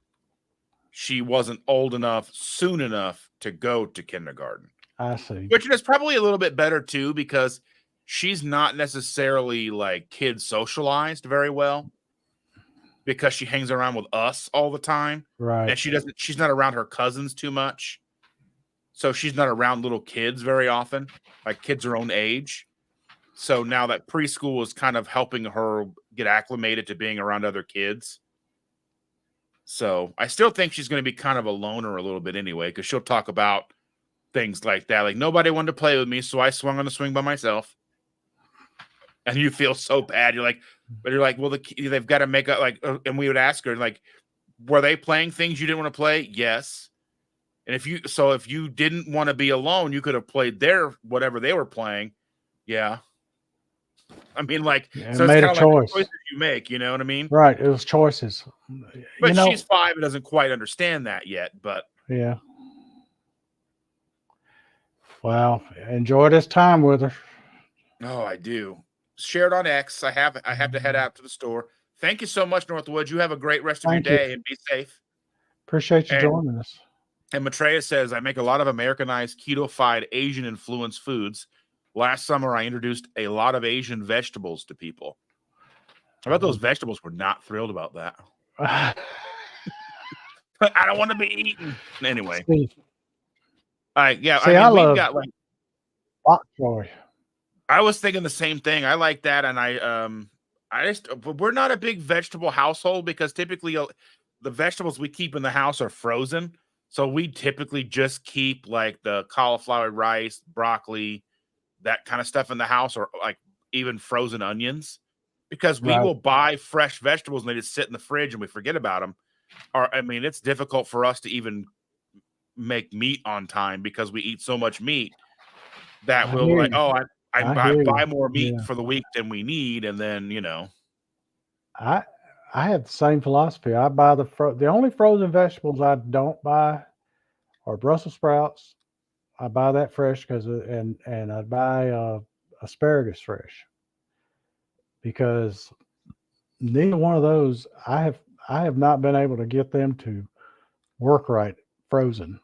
Speaker 1: she wasn't old enough soon enough to go to kindergarten.
Speaker 2: I see.
Speaker 1: Which is probably a little bit better too, because she's not necessarily like kid socialized very well because she hangs around with us all the time.
Speaker 2: Right.
Speaker 1: And she's not around her cousins too much. So she's not around little kids very often, like kids her own age. So now that preschool is kind of helping her get acclimated to being around other kids. So I still think she's going to be kind of a loner a little bit anyway, because she'll talk about things like that. Like, nobody wanted to play with me, so I swung on the swing by myself. And you feel so bad. You're like, well, they've got to make up, like, and we would ask her, like, were they playing things you didn't want to play? Yes. And if you didn't want to be alone, you could have played whatever they were playing. Yeah. I mean, like,
Speaker 2: And
Speaker 1: so it's
Speaker 2: made a
Speaker 1: kind of like the
Speaker 2: choice.
Speaker 1: choices you make, you know what I mean?
Speaker 2: Right. It was choices.
Speaker 1: But she's 5 and doesn't quite understand that yet. But
Speaker 2: yeah. Well, enjoy this time with her.
Speaker 1: oh, I do. Share it on X. I have to head out to the store. Thank you so much, Northwood. You have a great rest of your
Speaker 2: Thank you.
Speaker 1: day and be safe.
Speaker 2: Appreciate you
Speaker 1: And
Speaker 2: joining us.
Speaker 1: And Maitreya says, I make a lot of Americanized, keto-fied, Asian-influenced foods. Last summer, I introduced a lot of Asian vegetables to people. I bet those vegetables were not thrilled about that. I don't want to be eaten. Anyway.
Speaker 2: See,
Speaker 1: Yeah,
Speaker 2: see, I love
Speaker 1: got like
Speaker 2: bok choy.
Speaker 1: I was thinking the same thing. I like that, and we're not a big vegetable household because typically the vegetables we keep in the house are frozen. So we typically just keep like the cauliflower rice, broccoli, that kind of stuff in the house, or like even frozen onions, because we
Speaker 2: Right.
Speaker 1: will buy fresh vegetables and they just sit in the fridge and we forget about them. Or, I mean, it's difficult for us to even make meat on time because we eat so much meat that
Speaker 2: I
Speaker 1: we'll
Speaker 2: hear
Speaker 1: like,
Speaker 2: you.
Speaker 1: oh,
Speaker 2: I
Speaker 1: I
Speaker 2: hear you.
Speaker 1: buy more meat
Speaker 2: Yeah.
Speaker 1: for the week than we need. And then,
Speaker 2: I I have the same philosophy. I buy the only frozen vegetables I don't buy are Brussels sprouts. I buy that fresh because and I buy asparagus fresh because neither one of those I have not been able to get them to work right frozen.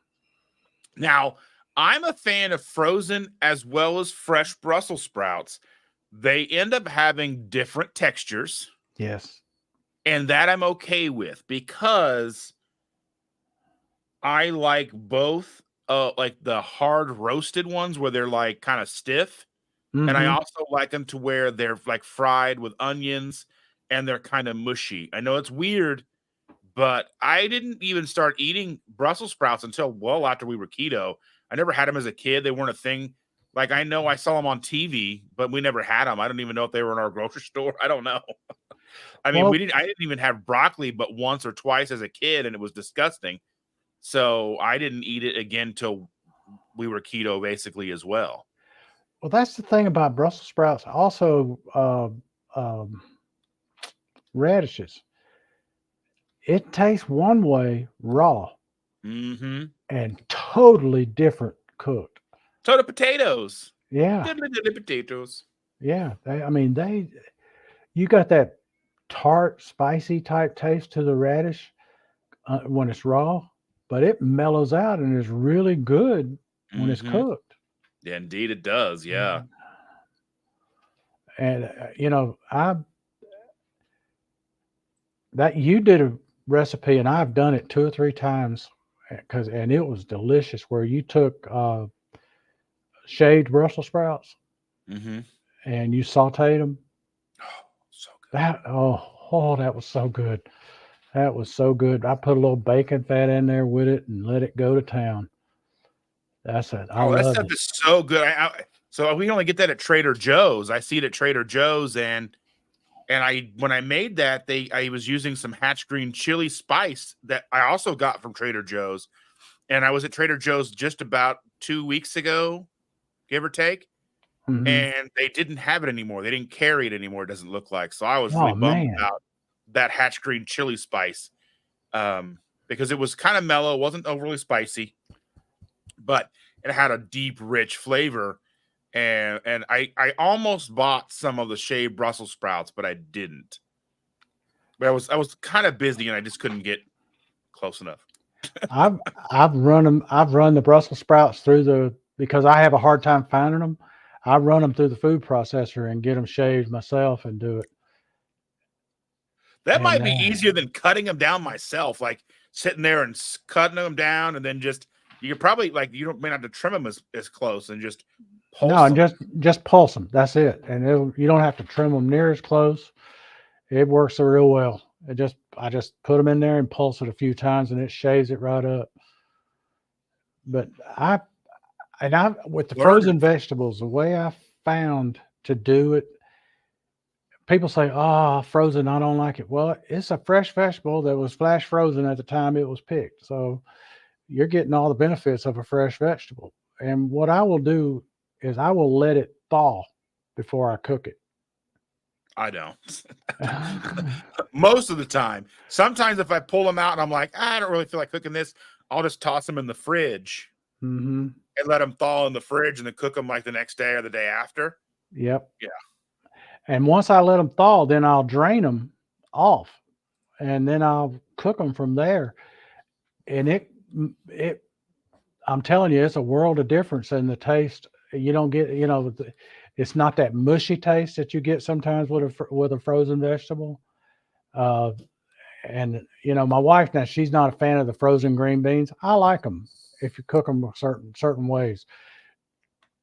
Speaker 1: now I'm a fan of frozen as well as fresh Brussels sprouts. They end up having different textures,
Speaker 2: Yes.
Speaker 1: and that I'm okay with because I like both, like the hard roasted ones where they're like kind of stiff, and I
Speaker 2: Mm-hmm.
Speaker 1: also like them to where they're like fried with onions and they're kind of mushy. I know it's weird, but I didn't even start eating Brussels sprouts until well after we were keto. I never had them as a kid. They weren't a thing. Like I know I saw them on TV, but we never had them. I don't even know if they were in our grocery store. I don't know. I mean,
Speaker 2: Well,
Speaker 1: I didn't even have broccoli but once or twice as a kid, and it was disgusting. So I didn't eat it again till we were keto basically as well.
Speaker 2: well, that's the thing about Brussels sprouts. Also, um, radishes. It tastes one way raw
Speaker 1: Mhm.
Speaker 2: and totally different cooked.
Speaker 1: So the potatoes.
Speaker 2: Yeah,
Speaker 1: Diddly diddly potatoes.
Speaker 2: yeah. I mean, you got that tart, spicy type taste to the radish when it's raw, but it mellows out and is really good when it's
Speaker 1: Mhm.
Speaker 2: cooked.
Speaker 1: Yeah, indeed it does, yeah.
Speaker 2: And I that you did a recipe, and I've done it 2 or 3 times because and it was delicious. Where you took shaved Brussels sprouts
Speaker 1: Mhm.
Speaker 2: and you sautéed them.
Speaker 1: Oh, so good.
Speaker 2: That was so good. That was so good. I put a little bacon fat in there with it and let it go to town. That's it. I
Speaker 1: Oh, that
Speaker 2: loved
Speaker 1: stuff
Speaker 2: it.
Speaker 1: is so good. So we only get that at Trader Joe's. I see it at Trader Joe's, and I when I made that, I was using some hatch green chili spice that I also got from Trader Joe's. And I was at Trader Joe's just about 2 weeks ago, give or take,
Speaker 2: Hmm.
Speaker 1: and they didn't have it anymore. They didn't carry it anymore, it doesn't look like. So I was really
Speaker 2: Oh
Speaker 1: bummed
Speaker 2: man.
Speaker 1: about that hatch green chili spice, because it was kind of mellow, wasn't overly spicy, but it had a deep, rich flavor. And I almost bought some of the shaved Brussels sprouts, but I didn't. But I was kind of busy and I just couldn't get close enough.
Speaker 2: I've I've run them. I've run the Brussels sprouts through the because I have a hard time finding them. I run them through the food processor and get them shaved myself and do it.
Speaker 1: That
Speaker 2: And
Speaker 1: might be easier than cutting them down myself, like sitting there and cutting them down, and then just you could probably like you don't may not have to trim them as close and just
Speaker 2: no,
Speaker 1: pulse
Speaker 2: and
Speaker 1: them.
Speaker 2: just pulse them. That's it. And you don't have to trim them near as close. It works real well. I just put them in there and pulse it a few times, and it shaves it right up. But I with the
Speaker 1: Learn.
Speaker 2: frozen vegetables, the way I found to do it, people say, "Oh, frozen, I don't like it." Well, it's a fresh vegetable that was flash frozen at the time it was picked. So you're getting all the benefits of a fresh vegetable. And what I will do is I will let it thaw before I cook it.
Speaker 1: I don't. Most of the time. Sometimes if I pull them out and I'm like, I don't really feel like cooking this, I'll just toss them in the fridge
Speaker 2: Hmm.
Speaker 1: and let them thaw in the fridge and then cook them like the next day or the day after.
Speaker 2: Yep.
Speaker 1: Yeah.
Speaker 2: And once I let them thaw, then I'll drain them off, and then I'll cook them from there. And it I'm telling you, it's a world of difference in the taste. You don't get, it's not that mushy taste that you get sometimes with with a frozen vegetable. Uh, and my wife now, she's not a fan of the frozen green beans. I like them if you cook them certain ways.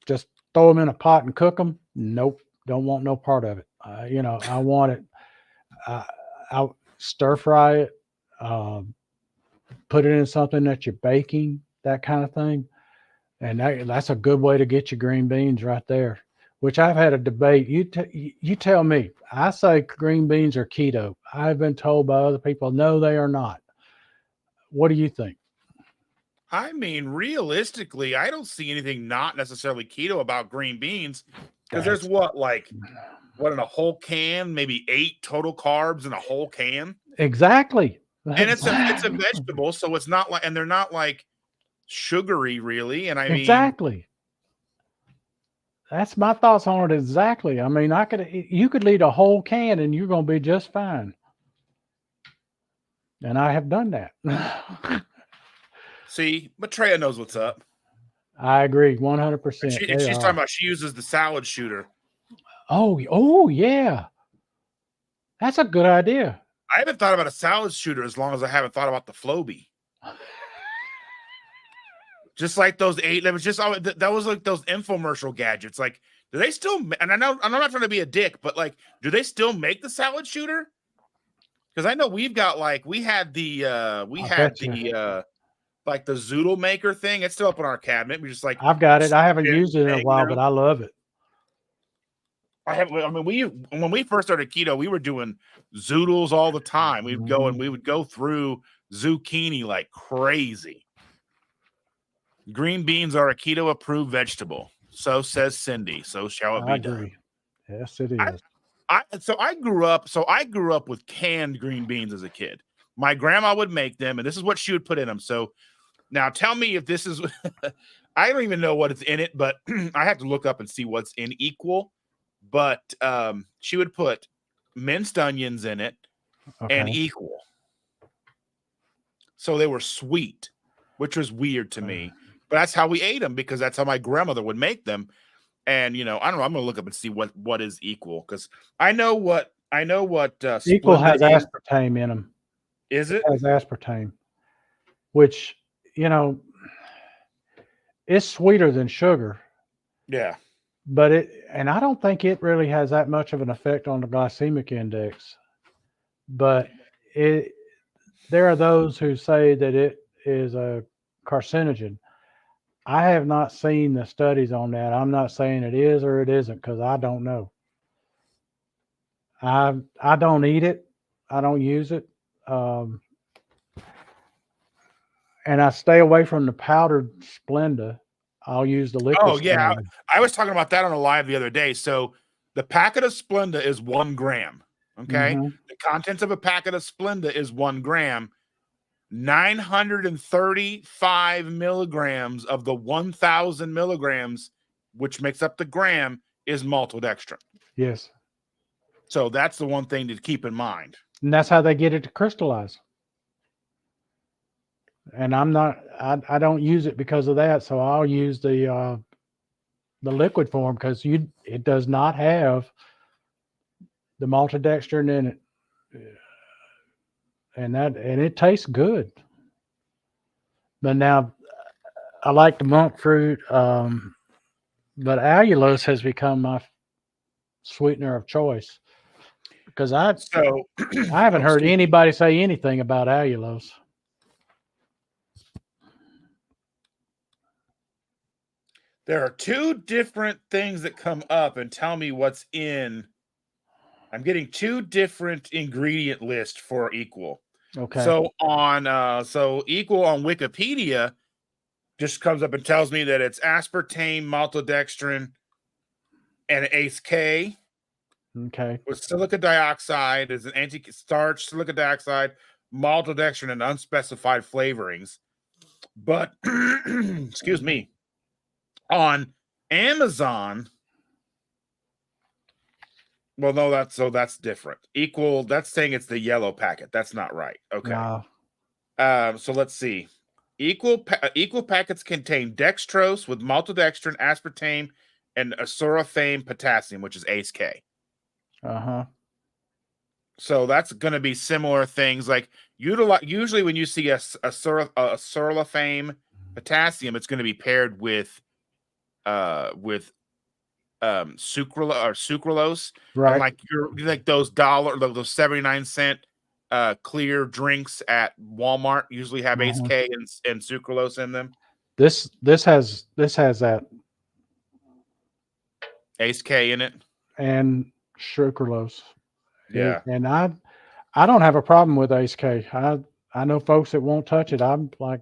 Speaker 2: Just throw them in a pot and cook them. Nope, don't want no part of it. I want it. I stir fry it, put it in something that you're baking, that kind of thing. And that's a good way to get your green beans right there. Which I've had a debate. You tell me. I say green beans are keto. I've been told by other people, no, they are not. What do you think?
Speaker 1: I mean, realistically, I don't see anything not necessarily keto about green beans because there's what in a whole can, maybe 8 total carbs in a whole can.
Speaker 2: Exactly.
Speaker 1: And it's a vegetable, so it's not like, and they're not like sugary really. And I mean,
Speaker 2: exactly. That's my thoughts on it. Exactly. I mean, you could eat a whole can and you're going to be just fine. And I have done that.
Speaker 1: see, Maitreya knows what's up.
Speaker 2: I agree 100%.
Speaker 1: She's talking about she uses the salad shooter.
Speaker 2: Oh, yeah. That's a good idea.
Speaker 1: I haven't thought about a salad shooter as long as I haven't thought about the Floby. Just like those 8, that was like those infomercial gadgets. Like, do they still? And I know I'm not trying to be a dick, but like, do they still make the salad shooter? Because I know we had the like the zoodle maker thing. It's still up in our cabinet. We just like
Speaker 2: I've got it. I haven't used it in a while, but I love it.
Speaker 1: I mean, when we first started keto, we were doing zoodles all the time. We would go through zucchini like crazy. Green beans are a keto approved vegetable. So says Cindy. So shall it be done.
Speaker 2: Yes, it is.
Speaker 1: I grew up with canned green beans as a kid. My grandma would make them, and this is what she would put in them. So now tell me if this is I don't even know what is in it, but I have to look up and see what's in Equal. But she would put minced onions in it and Equal. So they were sweet, which was weird to me. But that's how we ate them because that's how my grandmother would make them. And I don't know. I'm gonna look up and see what is Equal because I know what
Speaker 2: Equal has aspartame in them.
Speaker 1: Is it?
Speaker 2: It has aspartame, which it's sweeter than sugar.
Speaker 1: Yeah.
Speaker 2: But I don't think it really has that much of an effect on the glycemic index. But there are those who say that it is a carcinogen. I have not seen the studies on that. I'm not saying it is or it isn't because I don't know. I don't eat it. I don't use it. And I stay away from the powdered Splenda. I'll use the liquid.
Speaker 1: Oh, yeah. I was talking about that on a live the other day. So the packet of Splenda is 1 gram. Okay. Mm-hmm. The contents of a packet of Splenda is 1 gram. 935 milligrams of the 1,000 milligrams, which makes up the gram, is maltodextrin.
Speaker 2: Yes.
Speaker 1: So that's the one thing to keep in mind.
Speaker 2: And that's how they get it to crystallize. And I don't use it because of that. So I'll use the liquid form because it does not have the maltodextrin in it. And it tastes good. But now I like the monk fruit, but allulose has become my sweetener of choice because I haven't heard anybody say anything about allulose.
Speaker 1: There are 2 different things that come up and tell me what's in. I'm getting 2 different ingredient lists for Equal.
Speaker 2: Okay.
Speaker 1: So Equal on Wikipedia just comes up and tells me that it's aspartame, maltodextrin, and ACE K.
Speaker 2: Okay.
Speaker 1: With silica dioxide is an anti-starch, silica dioxide, maltodextrin, and unspecified flavorings. But excuse me, on Amazon. Well, no, that's different. Equal, that's saying it's the yellow packet. That's not right. Okay.
Speaker 2: No.
Speaker 1: So let's see. Equal packets contain dextrose with maltodextrin, aspartame, and asorafame potassium, which is ACE K. So that's going to be similar things like usually when you see a asorafame potassium, it's going to be paired with sucralose, and
Speaker 2: Right.
Speaker 1: like like those 79-cent clear drinks at Walmart usually have Ace
Speaker 2: Uh-huh.
Speaker 1: K and sucralose in them.
Speaker 2: This has that
Speaker 1: Ace K in it.
Speaker 2: and sucralose.
Speaker 1: Yeah.
Speaker 2: And I don't have a problem with Ace K. I know folks that won't touch it. I'm like,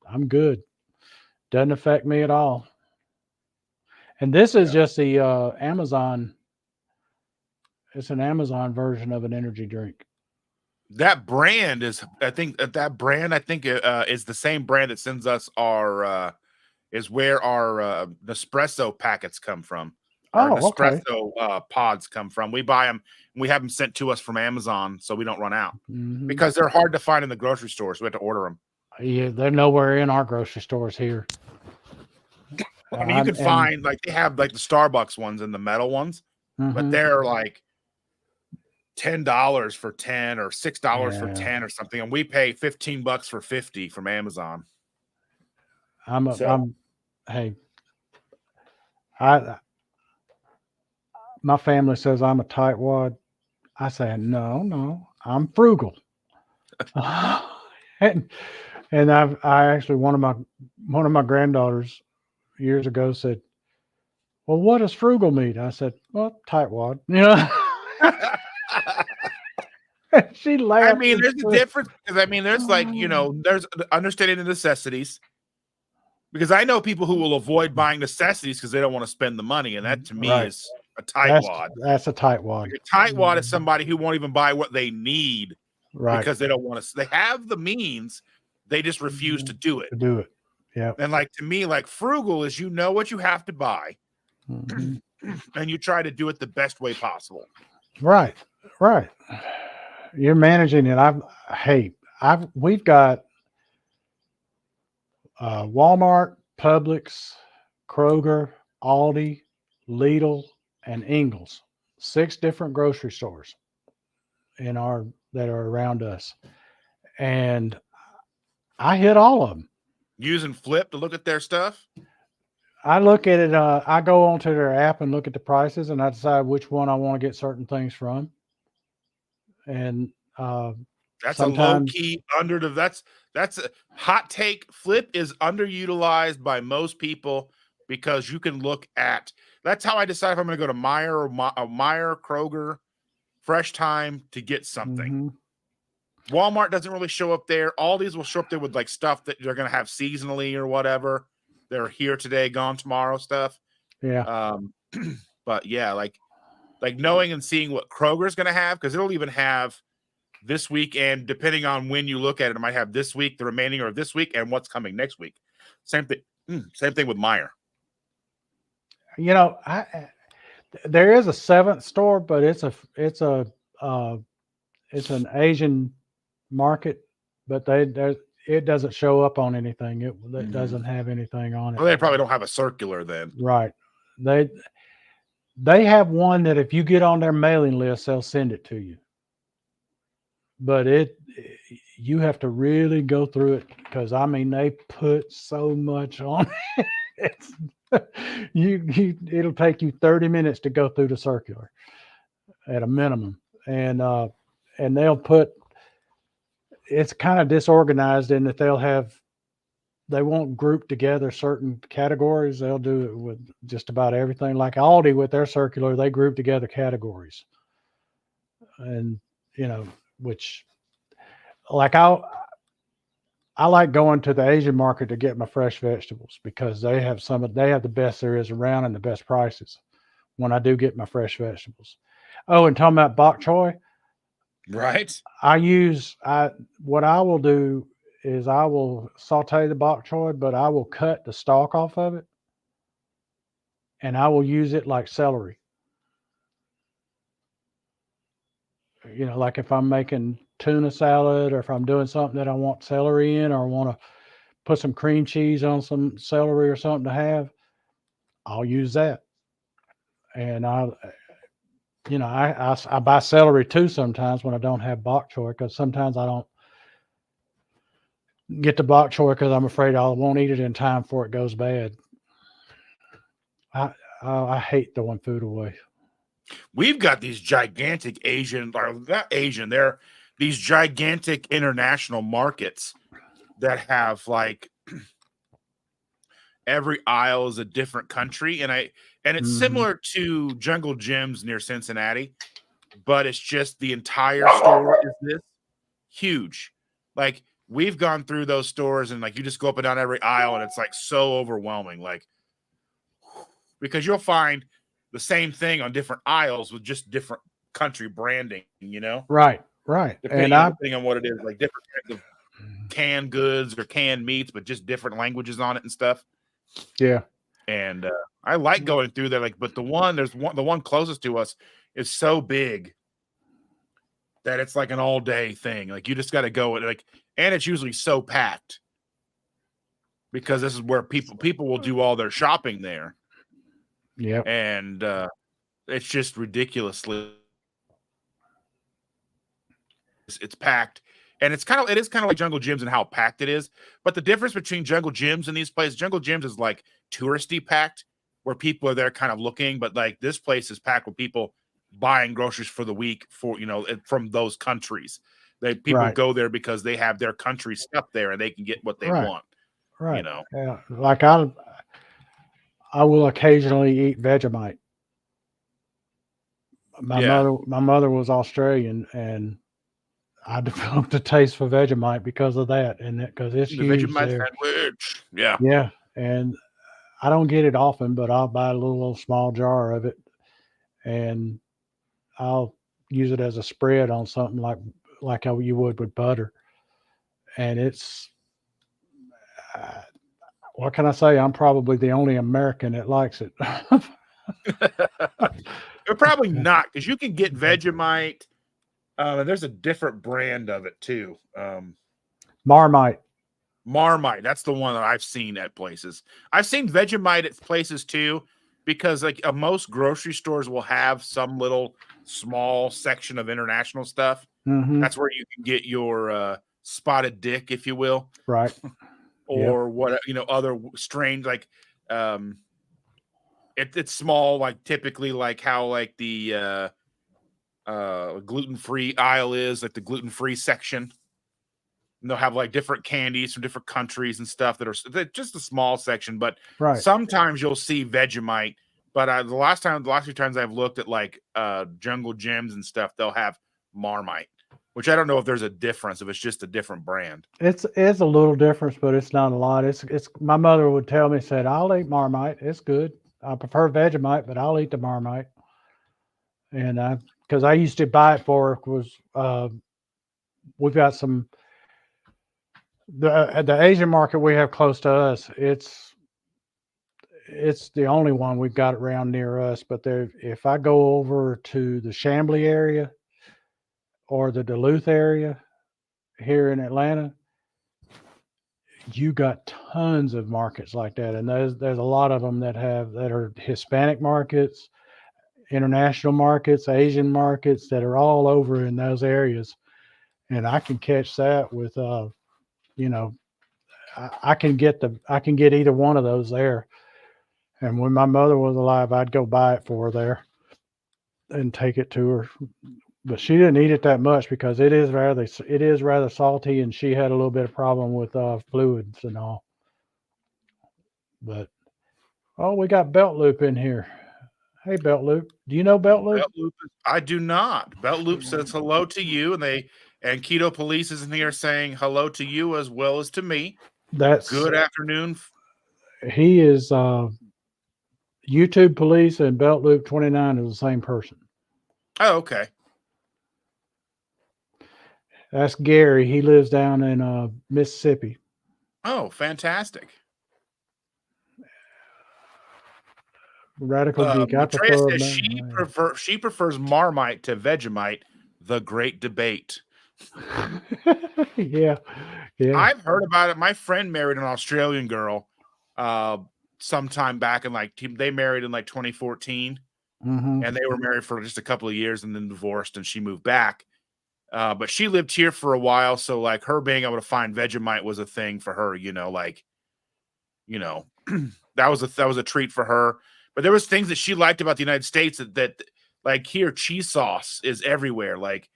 Speaker 2: I'm good. Doesn't affect me at all. And this is just the Amazon. It's an Amazon version of an energy drink.
Speaker 1: That brand is, I think is the same brand that sends us our is where our Nespresso packets come from. Our
Speaker 2: Oh, okay.
Speaker 1: Nespresso pods come from. We buy them and we have them sent to us from Amazon so we don't run out
Speaker 2: Mm-hmm.
Speaker 1: because they're hard to find in the grocery store. So we have to order them.
Speaker 2: Yeah, they're nowhere in our grocery stores here.
Speaker 1: I mean, you can find like they have like the Starbucks ones and the metal ones, but they're like $10 for 10 or $6 for 10 or something, and we pay $15 for 50 from Amazon.
Speaker 2: Hey, my family says I'm a tightwad. I say no, I'm frugal. and I actually one of my granddaughters years ago said, "Well, what does frugal mean?" I said, "Well, tightwad." You know. She laughed.
Speaker 1: I mean, there's a difference because I mean, there's like there's understanding the necessities. Because I know people who will avoid buying necessities because they don't want to spend the money, and that to me is a tightwad.
Speaker 2: That's a tightwad.
Speaker 1: Like a tightwad is somebody who won't even buy what they need because they don't want to. They have the means, they just refuse to do it.
Speaker 2: Yeah.
Speaker 1: And like to me, like frugal is you know what you have to buy, and you try to do it the best way possible.
Speaker 2: Right. You're managing it. We've got Walmart, Publix, Kroger, Aldi, Lidl, and Ingles. 6 different grocery stores that are around us, and I hit all of them.
Speaker 1: Using Flip to look at their stuff.
Speaker 2: I look at it. I go onto their app and look at the prices, and I decide which one I want to get certain things from. And
Speaker 1: that's a low key that's a hot take. Flip is underutilized by most people because you can look at. That's how I decide if I'm going to go to Meijer or Meijer, Kroger, Fresh Time to get something. Walmart doesn't really show up there. All these will show up there with like stuff that they're going to have seasonally or whatever. They're here today, gone tomorrow stuff.
Speaker 2: Yeah.
Speaker 1: But yeah, like knowing and seeing what Kroger's going to have, because it'll even have this week, and depending on when you look at it, it might have this week, the remaining of this week, and what's coming next week. Same thing with Meijer.
Speaker 2: There is a 7th store, but it's an Asian market, but it doesn't show up on anything. It doesn't have anything on it.
Speaker 1: Well, they probably don't have a circular then.
Speaker 2: Right. They have one that if you get on their mailing list, they'll send it to you. But you have to really go through it because I mean they put so much on it. It'll take you 30 minutes to go through the circular at a minimum, and they'll put. It's kind of disorganized in that they won't group together certain categories. They'll do it with just about everything. Like Aldi with their circular, they group together categories, and which like I like going to the Asian market to get my fresh vegetables because they have the best there is around and the best prices when I do get my fresh vegetables. Oh, and talking about bok choy,
Speaker 1: right?
Speaker 2: What I will do is I will saute the bok choy, but I will cut the stalk off of it and I will use it like celery. Like if I'm making tuna salad or if I'm doing something that I want celery in or want to put some cream cheese on some celery or something to have, I'll use that. And I buy celery too sometimes when I don't have bok choy because sometimes I don't get the bok choy because I'm afraid I won't eat it in time before it goes bad. I hate throwing food away.
Speaker 1: We've got these gigantic Asian, or not Asian, they're these gigantic international markets that have like every aisle is a different country. And it's
Speaker 2: Hmm.
Speaker 1: similar to Jungle Gyms near Cincinnati, but it's just the entire store is this huge. Like we've gone through those stores and like you just go up and down every aisle and it's like so overwhelming. Like because you'll find the same thing on different aisles with just different country branding,
Speaker 2: Right, right. And
Speaker 1: depending on what it is, like different kinds of canned goods or canned meats, but just different languages on it and stuff.
Speaker 2: yeah,
Speaker 1: And I like going through there, like, but the one closest to us is so big that it's like an all day thing. Like you just got to go and and it's usually so packed because this is where people will do all their shopping there,
Speaker 2: yeah,
Speaker 1: and it's just ridiculously it's packed. And it is kind of like Jungle Gyms and how packed it is. But the difference between Jungle Gyms and these places, Jungle Gyms is like touristy packed, where people are there kind of looking. But like this place is packed with people buying groceries for the week from those countries. People
Speaker 2: right,
Speaker 1: go there because they have their country stuff there and they can get what they
Speaker 2: right,
Speaker 1: want. You
Speaker 2: right.
Speaker 1: know,
Speaker 2: Yeah, like I will occasionally eat Vegemite.
Speaker 1: yeah,
Speaker 2: My mother was Australian, and I developed a taste for Vegemite because of that, and because it's
Speaker 1: the
Speaker 2: huge
Speaker 1: Vegemite
Speaker 2: there.
Speaker 1: sandwich. Yeah,
Speaker 2: Yeah, and I don't get it often, but I'll buy a little small jar of it, and I'll use it as a spread on something like how you would with butter. And it's uh, what can I say? I'm probably the only American that likes it.
Speaker 1: they're probably not because you can get Vegemite. And there's a different brand of it too.
Speaker 2: Marmite.
Speaker 1: Marmite, that's the one that I've seen at places. I've seen Vegemite at places too, because like most grocery stores will have some little small section of international stuff.
Speaker 2: Hmm.
Speaker 1: That's where you can get your spotted dick, if you will,
Speaker 2: Right. Yeah.
Speaker 1: or what other strange like um it's small, like typically like how like the gluten-free aisle is, like the gluten-free section. And they'll have like different candies from different countries and stuff they're just a small section, but
Speaker 2: Right.
Speaker 1: sometimes you'll see Vegemite. But the last few times I've looked at like Jungle Gyms and stuff, they'll have Marmite, which I don't know if there's a difference, if it's just a different brand.
Speaker 2: It's a little difference, but it's not a lot. It's my mother would tell me, said, I'll eat Marmite. It's good. I prefer Vegemite, but I'll eat the Marmite. And I because I used to buy it for was we've got some the Asian market we have close to us. It's the only one we've got around near us. But there, if I go over to the Chamblee area or the Duluth area here in Atlanta, you got tons of markets like that, and there's a lot of them that are Hispanic markets, international markets, Asian markets that are all over in those areas, and I can catch that with you know I can get either one of those there. And when my mother was alive, I'd go buy it for her there and take it to her. But she didn't eat it that much because it is rather salty, and she had a little bit of problem with fluids and all. But oh, we got Belt Loop in here. Hey, Belt Loop. Do you know Belt Loop?
Speaker 1: Belt Loop, I do not. Belt Loop says hello to you, and Keto Police is in here saying hello to you as well as to me.
Speaker 2: That's
Speaker 1: Good afternoon.
Speaker 2: he is YouTube Police and Belt Loop 29 is the same person.
Speaker 1: Oh, okay.
Speaker 2: That's Gary. He lives down in Mississippi.
Speaker 1: Oh, fantastic.
Speaker 2: Radical Geek. I
Speaker 1: Maitreya
Speaker 2: prefer
Speaker 1: says she prefers Marmite to Vegemite. The great debate.
Speaker 2: yeah, yeah.
Speaker 1: I've heard about it. My friend married an Australian girl sometime back in they married in like 2014,
Speaker 2: Mm-hmm.
Speaker 1: and they were married for just a couple of years and then divorced, and she moved back. But she lived here for a while, so like her being able to find Vegemite was a thing for her, you know, that was a treat for her. but there was things that she liked about the United States that like here, cheese sauce is everywhere. Like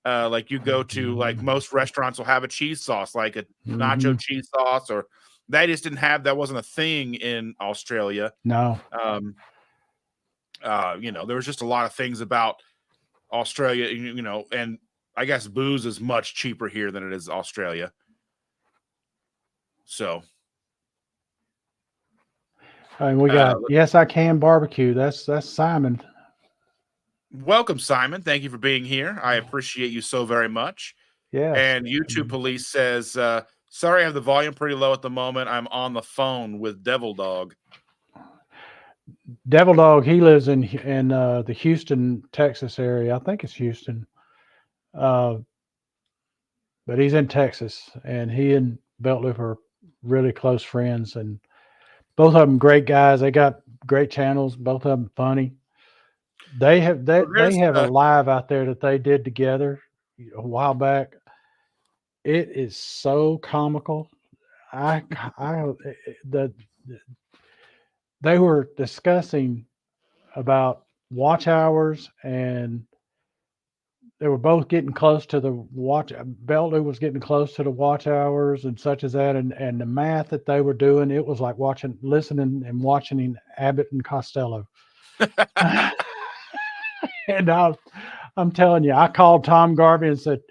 Speaker 1: you go to like most restaurants will have a cheese sauce, like a nacho cheese sauce, or they just didn't have that. Wasn't a thing in Australia.
Speaker 2: No.
Speaker 1: There was just a lot of things about Australia, and I guess booze is much cheaper here than it is Australia. So.
Speaker 2: We got Yes I Can Barbecue. That's Simon.
Speaker 1: Welcome, Simon. Thank you for being here. I appreciate you so very much.
Speaker 2: Yes.
Speaker 1: And YouTube Police says, sorry, I have the volume pretty low at the moment. I'm on the phone with Devil Dog.
Speaker 2: Devil Dog, he lives in the Houston, Texas area. I think it's Houston. But he's in Texas, and he and Beltloop are really close friends, and both of them great guys. They got great channels, both of them funny. They have a live out there that they did together a while back. It is so comical. They were discussing about watch hours, and they were both getting close to the watch. Beltloop was getting close to the watch hours and such as that, and the math that they were doing, it was like listening and watching Abbott and Costello. And I'm telling you, I called Tom Garvey and said,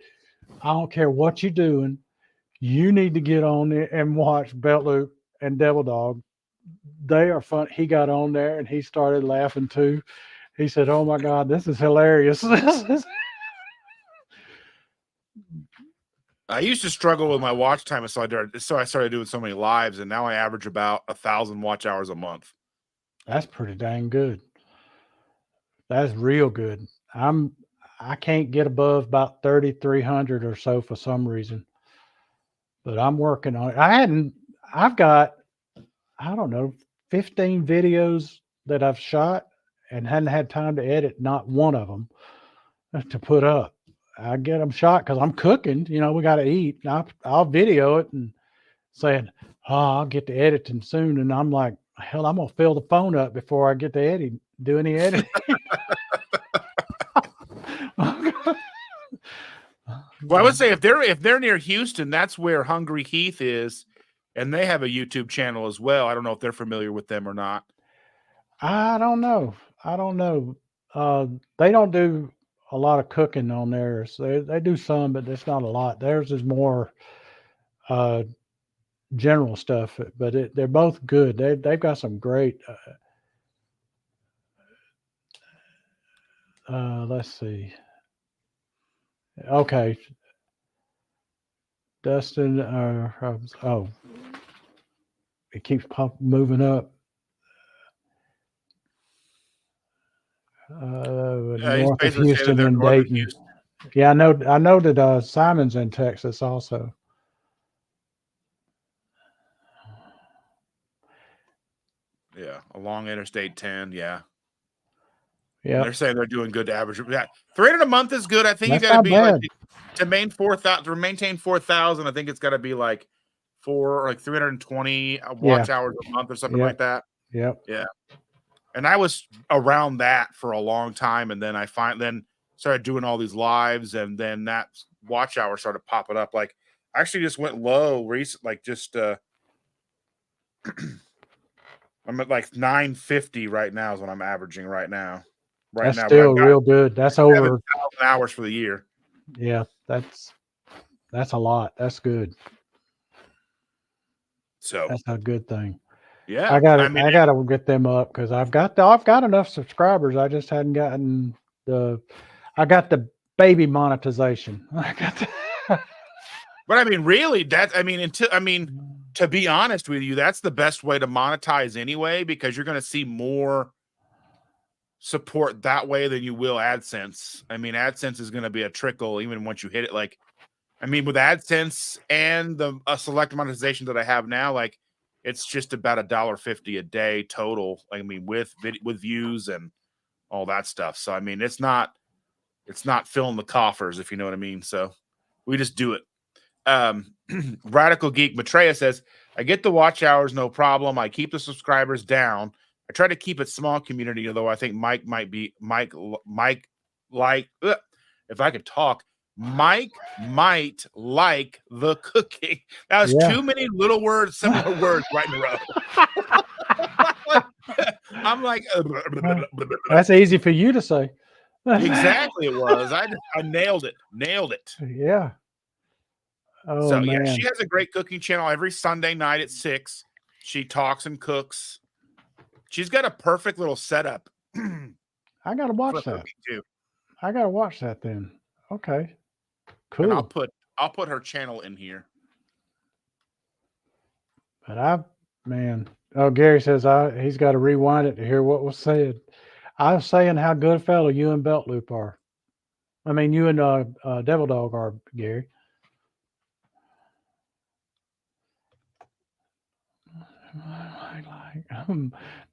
Speaker 2: I don't care what you're doing, you need to get on there and watch Beltloop and Devil Dog. They are fun. He got on there and he started laughing too. He said, oh my God, this is hilarious.
Speaker 1: I used to struggle with my watch time, so I started doing so many lives, and now I average about 1,000 watch hours a month.
Speaker 2: That's pretty dang good. That's real good. I can't get above about 3,300 or so for some reason, but I'm working on it. I've got, I don't know, 15 videos that I've shot and hadn't had time to edit not one of them to put up. I get them shot because I'm cooking. We got to eat. I'll video it and saying, oh, I'll get to editing soon. And I'm like, hell, I'm going to fill the phone up before I get to do any editing.
Speaker 1: Well, I would say if they're near Houston, that's where Hungry Heath is, and they have a YouTube channel as well. I don't know if they're familiar with them or not.
Speaker 2: I don't know. They don't do a lot of cooking on theirs. They do some, but it's not a lot. Theirs is more general stuff, but they're both good. They've got some great. Let's see. Okay, Dustin. It keeps moving up. North of Houston and Dayton. Houston. Yeah, I know that Simon's in Texas also.
Speaker 1: Yeah, along Interstate 10. Yeah.
Speaker 2: Yeah.
Speaker 1: They're saying they're doing good to average. Yeah, 300 a month is good. I think that's you got to be bad. Like to maintain 4,000. I think it's got to be like 320 watch hours a month or something like that.
Speaker 2: Yep.
Speaker 1: Yeah. And I was around that for a long time, and then I started doing all these lives, and then that watch hour started popping up. Like, I actually just went low recently, like just I'm at like 950 right now is what I'm averaging right now.
Speaker 2: That's still real good. That's over
Speaker 1: 7,000 hours for the year.
Speaker 2: Yeah, that's a lot. That's good.
Speaker 1: So
Speaker 2: that's a good thing.
Speaker 1: Yeah,
Speaker 2: I gotta get them up because I've got enough subscribers. I just hadn't gotten I got the baby monetization.
Speaker 1: But I mean, really, to be honest with you, that's the best way to monetize anyway, because you're going to see more support that way than you will AdSense. I mean, AdSense is going to be a trickle even once you hit it. Like, I mean, with AdSense and the select monetization that I have now, like, it's just about $1.50 a day total. I mean, with views and all that stuff. So I mean, it's not filling the coffers, if you know what I mean. So we just do it. Radical Geek Maitreya says, I get the watch hours, no problem. I keep the subscribers down. I try to keep it small community, although I think Mike like if I could talk, Mike might like the cooking. That was
Speaker 2: Yeah.
Speaker 1: too many little words, similar words right in a row. I'm like,
Speaker 2: That's easy for you to say.
Speaker 1: exactly it was. I nailed it.
Speaker 2: Yeah. Oh
Speaker 1: So yeah,
Speaker 2: man.
Speaker 1: she has a great cooking channel every Sunday night at 6. She talks and cooks. She's got a perfect little setup
Speaker 2: I gotta
Speaker 1: for
Speaker 2: watch that.
Speaker 1: cooking too.
Speaker 2: I gotta watch that then. Okay.
Speaker 1: And I'll
Speaker 2: Cool.
Speaker 1: put her channel in here.
Speaker 2: But man. Oh, Gary says he's got to rewind it to hear what was said. I was saying how good a fellow you and Belt Loop are. I mean, you and Devil Dog are, Gary.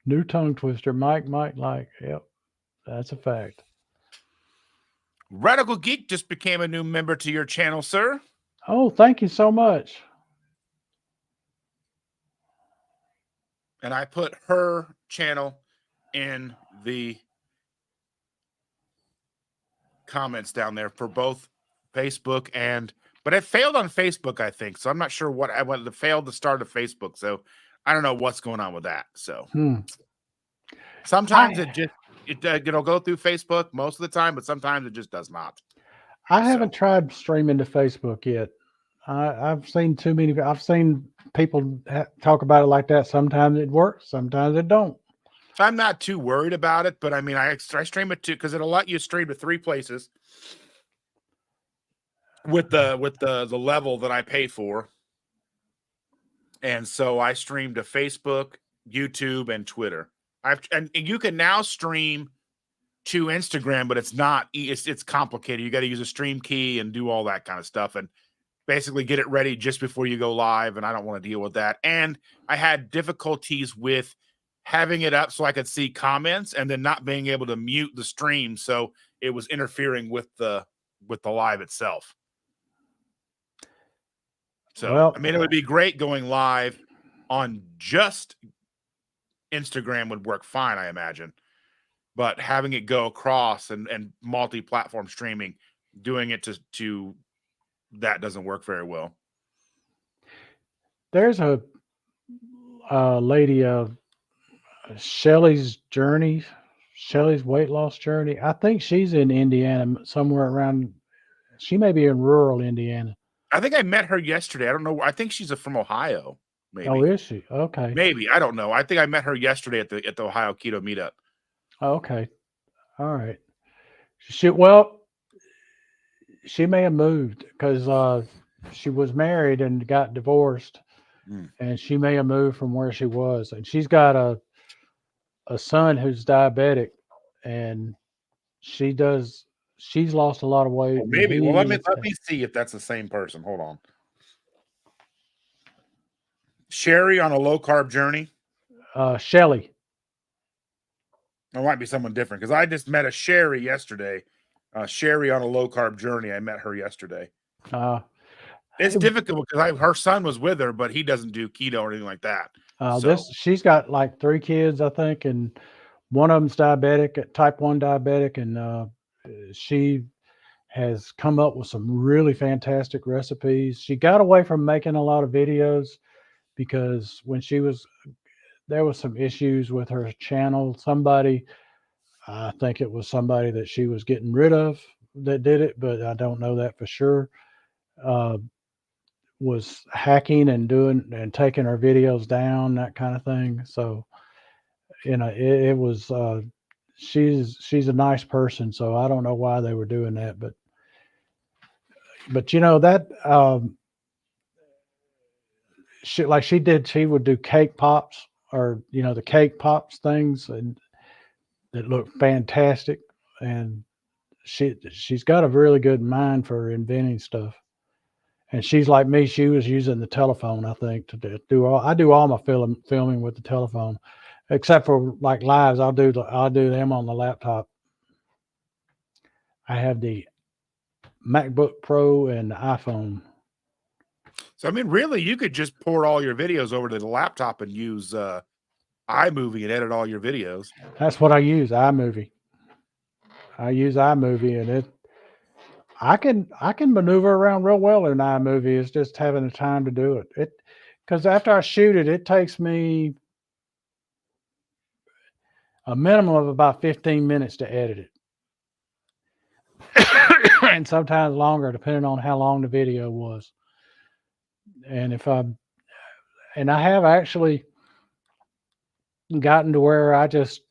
Speaker 2: New tongue twister. Mike might like. Yep, that's a fact.
Speaker 1: Radical Geek just became a new member to your channel, sir.
Speaker 2: Oh, thank you so much.
Speaker 1: And I put her channel in the comments down there for both Facebook but it failed on Facebook, I think. So I'm not sure what it failed to start of Facebook. So I don't know what's going on with that. So sometimes it'll go through Facebook most of the time, but sometimes it just does not.
Speaker 2: I haven't tried streaming to Facebook yet. I've seen too many. I've seen people talk about it like that. Sometimes it works, sometimes it don't.
Speaker 1: I'm not too worried about it, but I mean, I stream it too because it'll let you stream to 3 places with the level that I pay for. And so I stream to Facebook, YouTube, and Twitter. And you can now stream to Instagram, but it's complicated. You got to use a stream key and do all that kind of stuff and basically get it ready just before you go live. And I don't want to deal with that. And I had difficulties with having it up so I could see comments and then not being able to mute the stream. So it was interfering with the live itself. So, well, I mean, it would be great going live on just Instagram would work fine, I imagine. But having it go across and multi-platform streaming, doing it to that doesn't work very well.
Speaker 2: There's a lady of Shelly's journey, Shelly's weight loss journey. I think she's in Indiana, somewhere around. She may be in rural Indiana.
Speaker 1: I think I met her yesterday. I don't know. I think she's from Ohio. Maybe.
Speaker 2: Oh, is she? Okay.
Speaker 1: Maybe. I don't know. I think I met her yesterday at the Ohio Keto Meetup.
Speaker 2: Okay. All right. She may have moved because she was married and got divorced, and she may have moved from where she was. And she's got a son who's diabetic, and she's lost a lot of weight.
Speaker 1: Well, maybe. Well, let me see if that's the same person. Hold on. Sherry on a low carb journey.
Speaker 2: Shelly.
Speaker 1: It might be someone different because I just met a Sherry yesterday. Sherry on a low carb journey. I met her yesterday. It's difficult because her son was with her, but he doesn't do keto or anything like that.
Speaker 2: She's got like 3 kids, I think, and one of them's diabetic, type 1 diabetic, and she has come up with some really fantastic recipes. She got away from making a lot of videos because when there was some issues with her channel. I think it was somebody that she was getting rid of that did it, but I don't know that for sure. Was hacking and taking her videos down, that kind of thing. So, it was, she's a nice person. So I don't know why they were doing that, but that, she would do cake pops or, the cake pops things and that look fantastic. And she's got a really good mind for inventing stuff. And she's like me. She was using the telephone, I think, to do all my filming with the telephone, except for like lives. I'll do them on the laptop. I have the MacBook Pro and the iPhone.
Speaker 1: So I mean, really, you could just port all your videos over to the laptop and use iMovie and edit all your videos.
Speaker 2: That's what I use, iMovie. I use iMovie, and I can maneuver around real well in iMovie. It's just having the time to do it. Because after I shoot it, it takes me a minimum of about 15 minutes to edit it, and sometimes longer, depending on how long the video was. And I have actually gotten to where I just,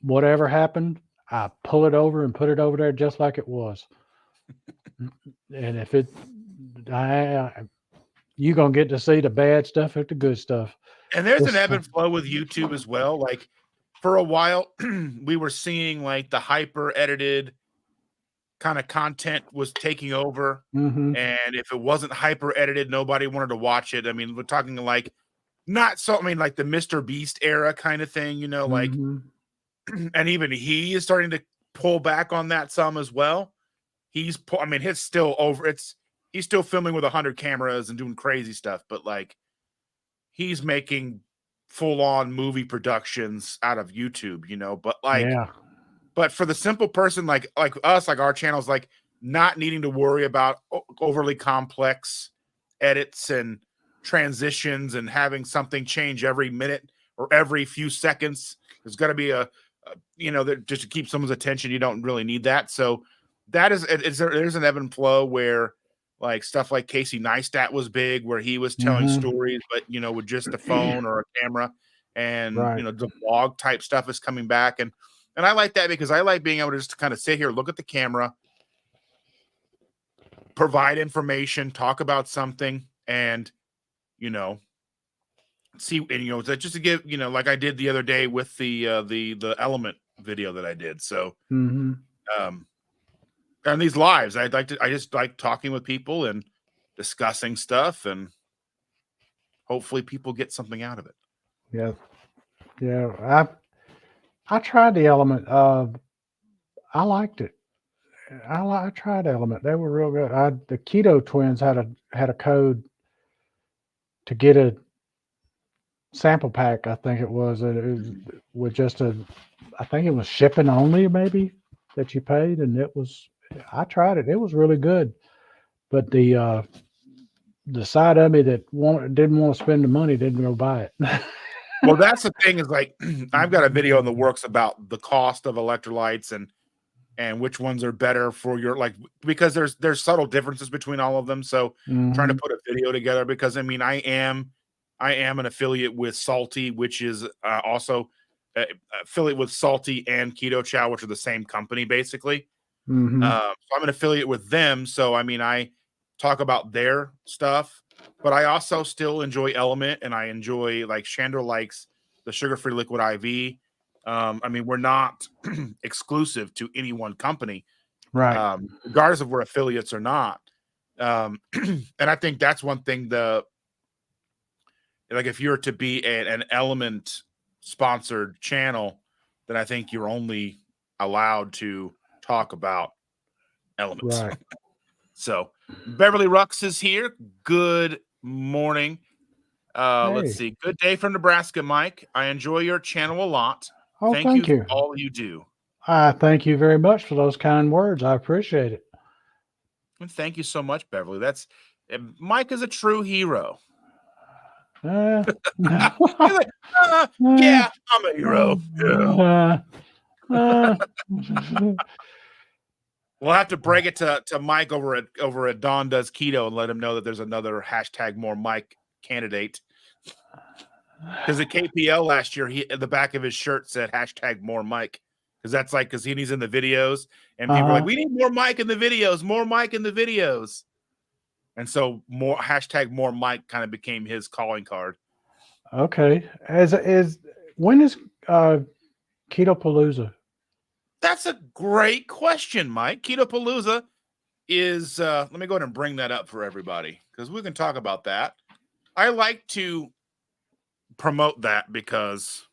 Speaker 2: whatever happened, I pull it over and put it over there just like it was. And if it, you're gonna get to see the bad stuff and the good stuff.
Speaker 1: And there's an ebb and flow with YouTube as well. Like for a while, we were seeing like the hyper edited kind of content was taking over.
Speaker 2: Mm-hmm.
Speaker 1: And if it wasn't hyper edited, nobody wanted to watch it. I mean, we're talking like not so, I mean, like the Mr. Beast era kind of thing, you know, like, and even he is starting to pull back on that some as well. I mean, he's still over. He's still filming with 100 cameras and doing crazy stuff, but like he's making full on movie productions out of YouTube, you know, but like, but for the simple person like us, like our channels, like not needing to worry about overly complex edits and transitions and having something change every minute or every few seconds. There's got to be you know, that just to keep someone's attention. You don't really need that. So that there's an ebb and flow where like stuff like Casey Neistat was big, where he was telling stories, but you know, with just a phone or a camera, and you know, the vlog type stuff is coming back. And I like that because I like being able to just kind of sit here, look at the camera, provide information, talk about something, and you know, see, and you know, just to give, you know, like I did the other day with the element video that I did. So and these lives, I just like talking with people and discussing stuff, and hopefully people get something out of it.
Speaker 2: Yeah. I tried the element. I liked it. I tried element. They were real good. The Keto twins had a code to get a sample pack. I think it was with just I think it was shipping only, maybe, that you paid, and I tried it. It was really good, but the side of me that didn't want to spend the money didn't go buy it.
Speaker 1: Well, that's the thing is like I've got a video in the works about the cost of electrolytes and which ones are better for your, like, because there's subtle differences between all of them. So trying to put a video together, because I mean I am an affiliate with Salty, which is also affiliate with Salty and Keto Chow, which are the same company basically. So I'm an affiliate with them. So I mean I talk about their stuff, but I also still enjoy Element, and I enjoy, like, Chandra likes the sugar-free liquid IV. I mean, we're not exclusive to any one company,
Speaker 2: Right.
Speaker 1: regardless of we're affiliates or not. And I think that's one thing. Like, if you're to be an Element sponsored channel, then I think you're only allowed to talk about Elements.
Speaker 2: Right.
Speaker 1: So Beverly Rux is here. Good morning. Let's see. Good day from Nebraska, Mike. I enjoy your channel a lot.
Speaker 2: Oh,
Speaker 1: Thank you
Speaker 2: thank you.
Speaker 1: for all you do.
Speaker 2: Thank you very much for those kind words. I appreciate it.
Speaker 1: And thank you so much, Beverly. Mike is a true hero.
Speaker 2: Like,
Speaker 1: yeah, I'm a hero. Yeah. We'll have to break it to Mike over at Don Does Keto and let him know that there's another hashtag more Mike candidate. Because at KPL last year, at the back of his shirt said hashtag more Mike. Because that's like, because he's in the videos and people are like, we need more Mike in the videos, more Mike in the videos. And so hashtag more Mike kind of became his calling card.
Speaker 2: Okay. When is Keto-palooza?
Speaker 1: That's a great question, Mike. Keto-palooza is, let me go ahead and bring that up for everybody, because we can talk about that. I like to promote that because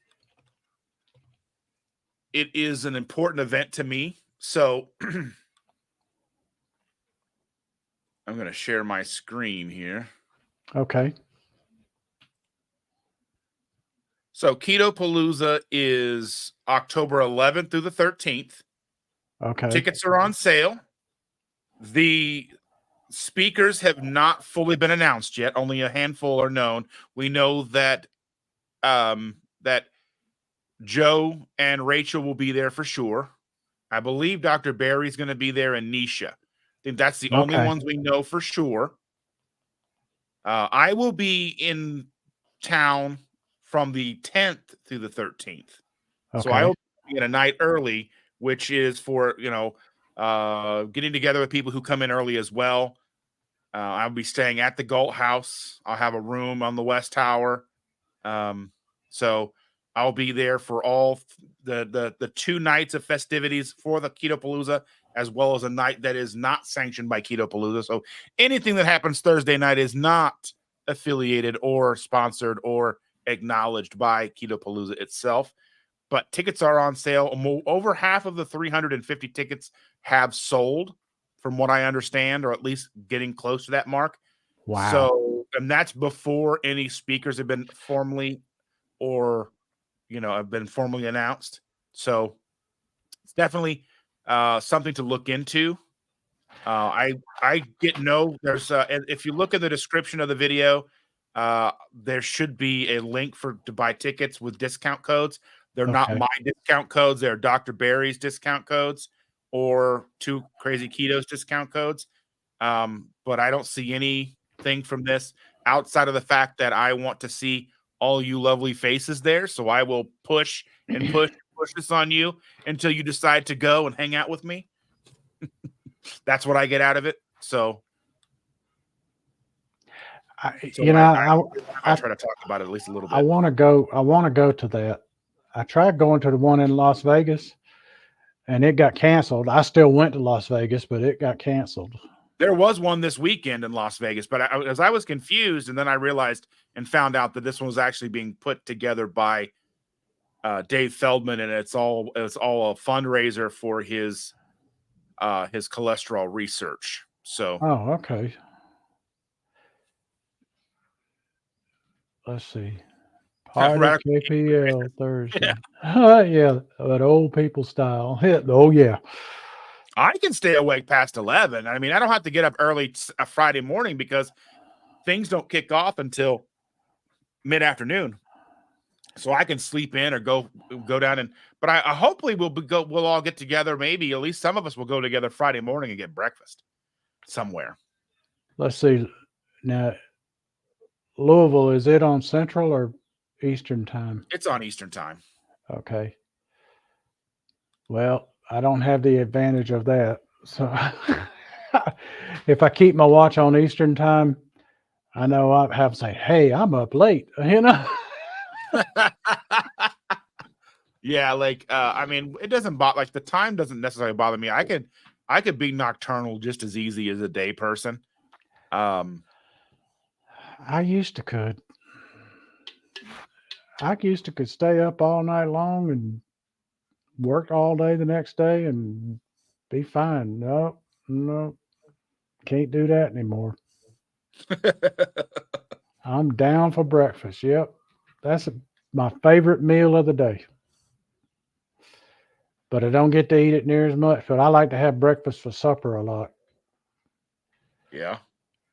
Speaker 1: it is an important event to me. So I'm going to share my screen here.
Speaker 2: Okay.
Speaker 1: So Keto Palooza is October 11th through the 13th.
Speaker 2: Okay.
Speaker 1: Tickets are on sale. The speakers have not fully been announced yet. Only a handful are known. We know that that Joe and Rachel will be there for sure. I believe Dr. Barry's going to be there and Nisha. I think that's the only
Speaker 2: Okay.
Speaker 1: ones we know for sure. I will be in town from the 10th through the 13th. So I
Speaker 2: Okay.
Speaker 1: will be in a night early, which is for, getting together with people who come in early as well. I'll be staying at the Galt House. I'll have a room on the West Tower. So I'll be there for all the 2 nights of festivities for the Keto Palooza, as well as a night that is not sanctioned by Keto Palooza. So anything that happens Thursday night is not affiliated or sponsored or acknowledged by Keto Palooza itself. But tickets are on sale. Over half of the 350 tickets have sold, from what I understand, or at least getting close to that mark.
Speaker 2: Wow.
Speaker 1: So, and that's before any speakers have been formally or, have been formally announced. So it's definitely something to look into. I get there's if you look at the description of the video, there should be a link to buy tickets with discount codes. They're not
Speaker 2: Okay.
Speaker 1: my discount codes. They're Dr. Barry's discount codes or Two Crazy Ketos discount codes. But I don't see anything from this outside of the fact that I want to see all you lovely faces there. So I will push and push this on you until you decide to go and hang out with me. That's what I get out of it. So
Speaker 2: I
Speaker 1: try to talk about it at least a little bit.
Speaker 2: I want to go to that. I tried going to the one in Las Vegas and it got canceled. I still went to Las Vegas, but it got canceled.
Speaker 1: There was one this weekend in Las Vegas, but as I was confused, and then I realized and found out that this one was actually being put together by Dave Feldman, and it's all a fundraiser for his cholesterol research. So,
Speaker 2: oh, okay. Let's see. Party KPL Thursday. Yeah, but old people style. Oh yeah.
Speaker 1: I can stay awake past 11. I mean, I don't have to get up early a Friday morning because things don't kick off until mid-afternoon. So I can sleep in or go down and. But I hopefully we'll all get together. Maybe at least some of us will go together Friday morning and get breakfast somewhere.
Speaker 2: Let's see. Now, Louisville, is it on Central or Eastern time?
Speaker 1: It's on Eastern time.
Speaker 2: Okay. Well, I don't have the advantage of that. So if I keep my watch on Eastern time, I know I have to say, hey, I'm up late,
Speaker 1: Yeah, I mean, it doesn't bother, the time doesn't necessarily bother me. I could be nocturnal just as easy as a day person.
Speaker 2: I used to could. I used to could stay up all night long and work all day the next day and be fine. No, can't do that anymore. I'm down for breakfast. Yep. That's my favorite meal of the day. But I don't get to eat it near as much. But I like to have breakfast for supper a lot.
Speaker 1: Yeah.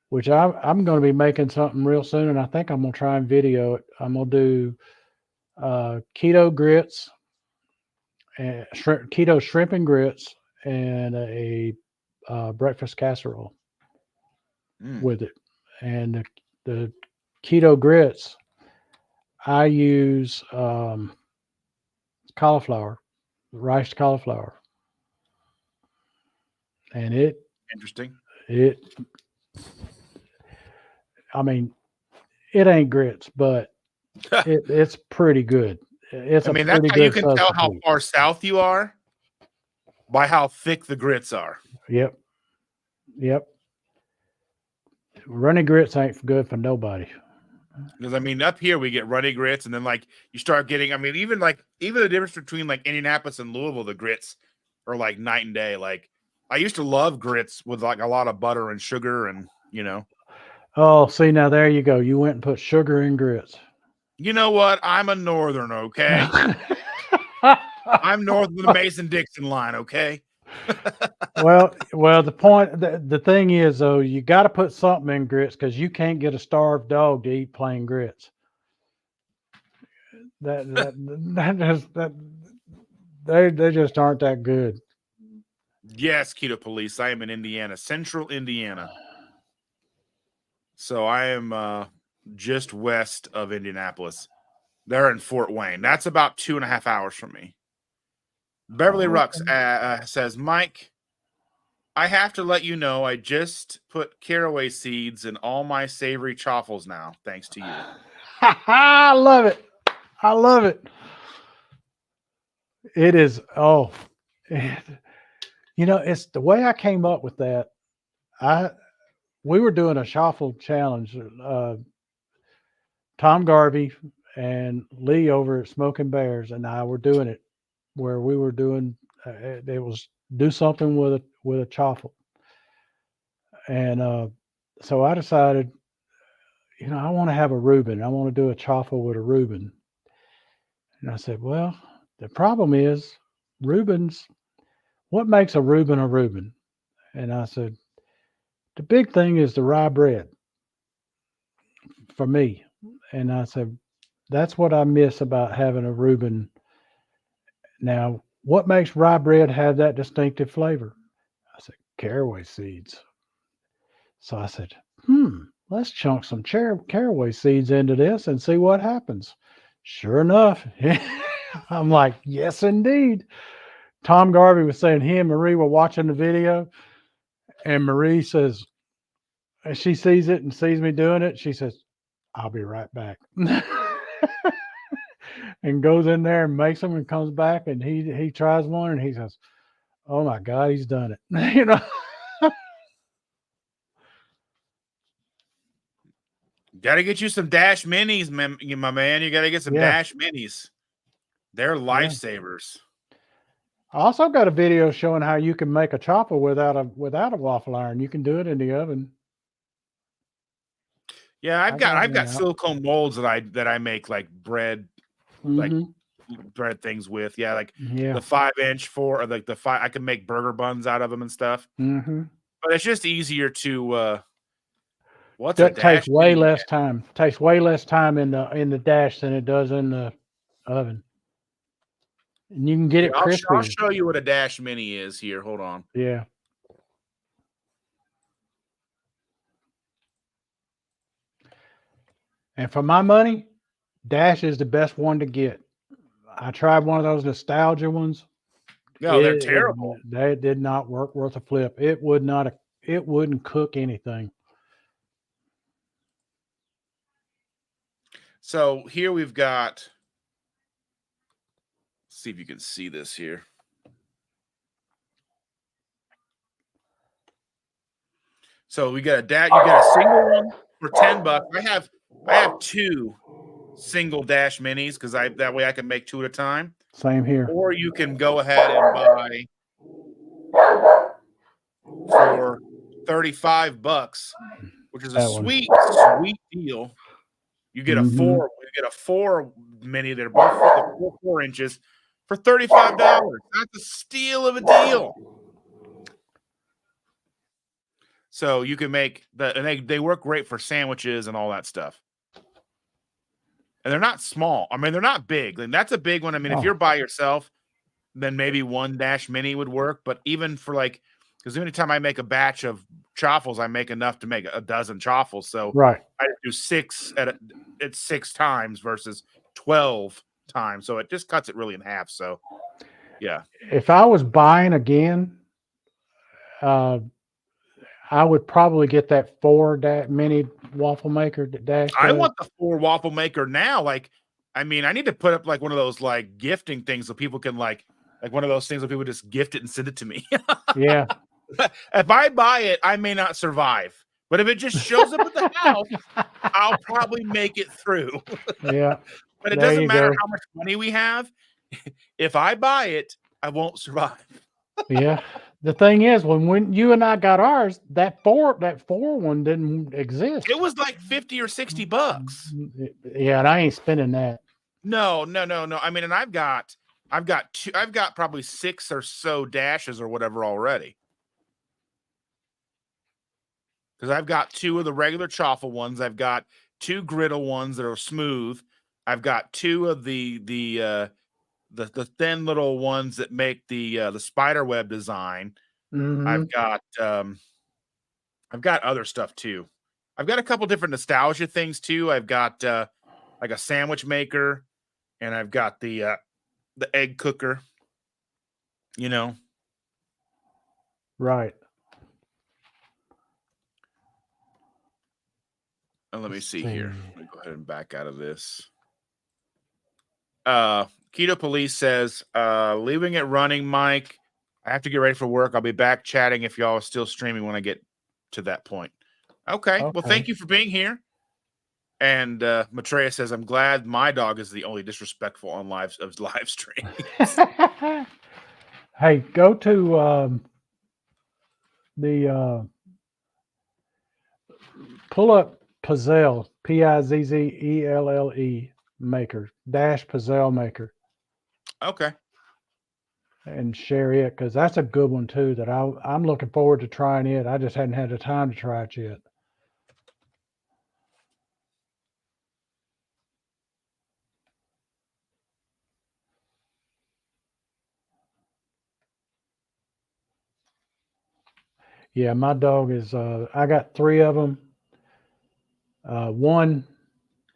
Speaker 2: Which I'm going to be making something real soon, and I think I'm going to try and video it. I'm going to do keto grits, and keto shrimp and grits, and a breakfast casserole with it. And the keto grits, I use cauliflower, rice cauliflower, and
Speaker 1: Interesting.
Speaker 2: I mean, it ain't grits, but it's pretty good. It's
Speaker 1: I mean,
Speaker 2: a pretty
Speaker 1: that's how you
Speaker 2: good
Speaker 1: can tell how
Speaker 2: substitute.
Speaker 1: far south you are by how thick the grits are.
Speaker 2: Yep. Runny grits ain't good for nobody.
Speaker 1: Because I mean, up here we get runny grits, and then you start getting. I mean, even the difference between Indianapolis and Louisville, the grits are like night and day. Like I used to love grits with a lot of butter and sugar, and
Speaker 2: Oh, see, now there you go. You went and put sugar in grits.
Speaker 1: You know what? I'm a northern, okay? I'm north of the Mason-Dixon line, okay?
Speaker 2: Well, the thing is though, you got to put something in grits because you can't get a starved dog to eat plain grits. They just aren't that good.
Speaker 1: Yes, Keto Police. I am in Indiana, central Indiana. So I am just west of Indianapolis. They're in Fort Wayne. That's about 2.5 hours from me. Beverly Rux says, Mike, I have to let you know I just put caraway seeds in all my savory chaffles now, thanks to you.
Speaker 2: I love it. I love it. It is. It's the way I came up with that. We were doing a shuffle challenge. Tom Garvey and Lee over at Smoking Bears and I were doing it, where we were doing. It was do something with a chaffle, and so I decided, I want to have a Reuben. I want to do a chaffle with a Reuben. And I said, well, the problem is Reubens. What makes a Reuben a Reuben? And I said, the big thing is the rye bread for me. And I said, that's what I miss about having a Reuben. Now, what makes rye bread have that distinctive flavor? I said, caraway seeds. So I said, let's chunk some caraway seeds into this and see what happens. Sure enough, I'm like, yes, indeed. Tom Garvey was saying he and Marie were watching the video, and Marie says, and she sees it and sees me doing it. She says, I'll be right back. And goes in there and makes them and comes back and he tries one and he says, oh my God, he's done it.
Speaker 1: Gotta get you some Dash Minis, my man. You gotta get some Dash Minis. They're lifesavers.
Speaker 2: I also got a video showing how you can make a chopper without a waffle iron. You can do it in the oven.
Speaker 1: Yeah, I've got silicone molds that I make like bread, like bread things with. Yeah, like the 5-inch or like the 5. I can make burger buns out of them and stuff. But it's just easier to. What's a Dash?
Speaker 2: Takes way less time. Takes way less time in the Dash than it does in the oven. And you can get it crispy.
Speaker 1: I'll show you what a Dash Mini is here. Hold on.
Speaker 2: Yeah. And for my money, Dash is the best one to get. I tried one of those nostalgia ones.
Speaker 1: No, they're terrible.
Speaker 2: They did not work worth a flip. It wouldn't cook anything.
Speaker 1: So here we've got. Let's see if you can see this here. So we got you got a single one for $10. I have 2 single Dash Minis because that way I can make 2 at a time.
Speaker 2: Same here.
Speaker 1: Or you can go ahead and buy for $35, which is a sweet deal. You get a 4 mini. They're both 4 inches for $35. That's a steal of a deal. So you can make and they work great for sandwiches and all that stuff. And they're not small. I mean, they're not big. And that's a big one. I mean, if you're by yourself, then maybe 1 Dash Mini would work. But even for because anytime I make a batch of chaffles, I make enough to make a dozen chaffles. So I do 6 at 6 times versus 12 times. So it just cuts it really in half. So yeah.
Speaker 2: If I was buying again, I would probably get that 4 mini waffle maker.
Speaker 1: I want the 4 waffle maker now. I need to put up one of those gifting things so people can like one of those things where people just gift it and send it to me.
Speaker 2: Yeah.
Speaker 1: If I buy it, I may not survive. But if it just shows up at the house, I'll probably make it through.
Speaker 2: Yeah.
Speaker 1: But it doesn't matter how much money we have. If I buy it, I won't survive.
Speaker 2: Yeah. the thing is, when you and I got ours, that four one didn't exist.
Speaker 1: It was like 50 or 60 bucks.
Speaker 2: Yeah, and I ain't spending that.
Speaker 1: No. I mean, and I've got probably 6 or so dashes or whatever already. Because I've got 2 of the regular chaffle ones. I've got 2 griddle ones that are smooth. I've got 2 of the thin little ones that make the spider web design.
Speaker 2: Mm-hmm.
Speaker 1: I've got other stuff too. I've got a couple different nostalgia things too. I've got like a sandwich maker, and I've got the egg cooker. You know,
Speaker 2: Right.
Speaker 1: and let me
Speaker 2: Let's
Speaker 1: see
Speaker 2: see.
Speaker 1: here. Let me go ahead and back out of this. Keto Police says, leaving it running, Mike. I have to get ready for work. I'll be back chatting if y'all are still streaming when I get to that point. Okay. Well, thank you for being here. And Maitreya says, I'm glad my dog is the only disrespectful on live streams.
Speaker 2: Hey, go to the pull up Pizzelle, Pizzelle maker, dash Pizzelle maker,
Speaker 1: Okay.
Speaker 2: and share it, because that's a good one too that I'm looking forward to trying it. I just hadn't had the time to try it yet. Yeah, my dog is I got 3 of them. One,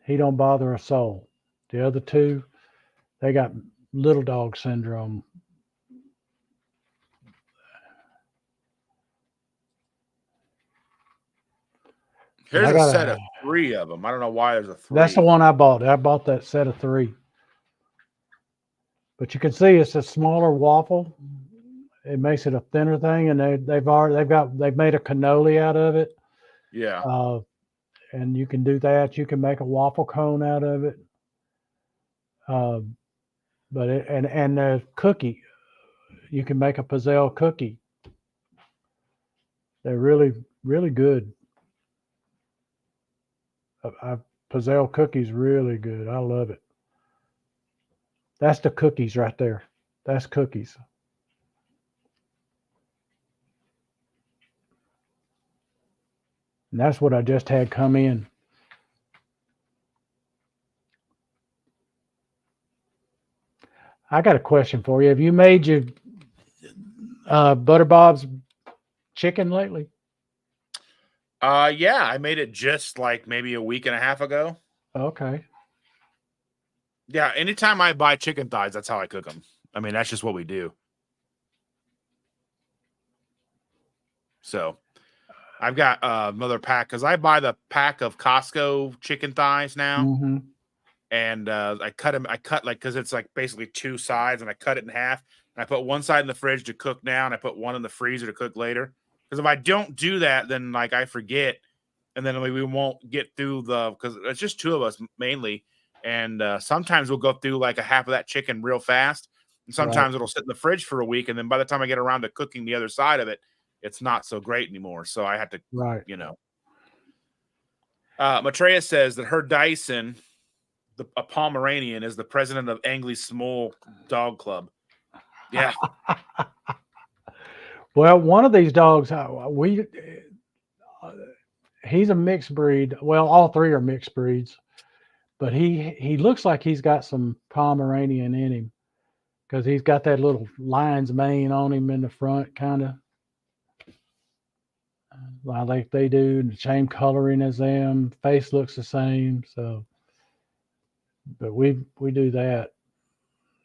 Speaker 2: he don't bother a soul. The other 2, they got little dog syndrome.
Speaker 1: Here's a set of 3 of them. I don't know why there's a 3.
Speaker 2: That's the one I bought. I bought that set of 3. But you can see it's a smaller waffle. It makes it a thinner thing, and they've made a cannoli out of it.
Speaker 1: Yeah.
Speaker 2: And you can do that. You can make a waffle cone out of it. But and a cookie, you can make a Pizzelle cookie. They're really, really good. Pizzelle cookie's really good. I love it. That's the cookies right there. That's cookies. And that's what I just had come in. I got a question for you. Have you made your Butter Bob's chicken lately?
Speaker 1: Yeah, I made it just like maybe a week and a half ago.
Speaker 2: Okay.
Speaker 1: Yeah, anytime I buy chicken thighs, that's how I cook them. I mean, that's just what we do. So I've got another pack because I buy the pack of Costco chicken thighs now.
Speaker 2: Mm-hmm.
Speaker 1: And I cut like, because it's like basically 2 sides, and I cut it in half. And I put one side in the fridge to cook now, and I put one in the freezer to cook later. Because if I don't do that, then like I forget, and then we won't get through because it's just 2 of us mainly. And sometimes we'll go through like a half of that chicken real fast. And sometimes it'll sit in the fridge for a week. And then by the time I get around to cooking the other side of it, it's not so great anymore. So I have to, Maitreya says that her Dyson, a Pomeranian, is the president of Angley's Small Dog Club. Yeah.
Speaker 2: Well, one of these dogs, he's a mixed breed. Well, all 3 are mixed breeds, but he looks like he's got some Pomeranian in him, because he's got that little lion's mane on him in the front, kind of like they do, the same coloring as them. Face looks the same. So, but we do that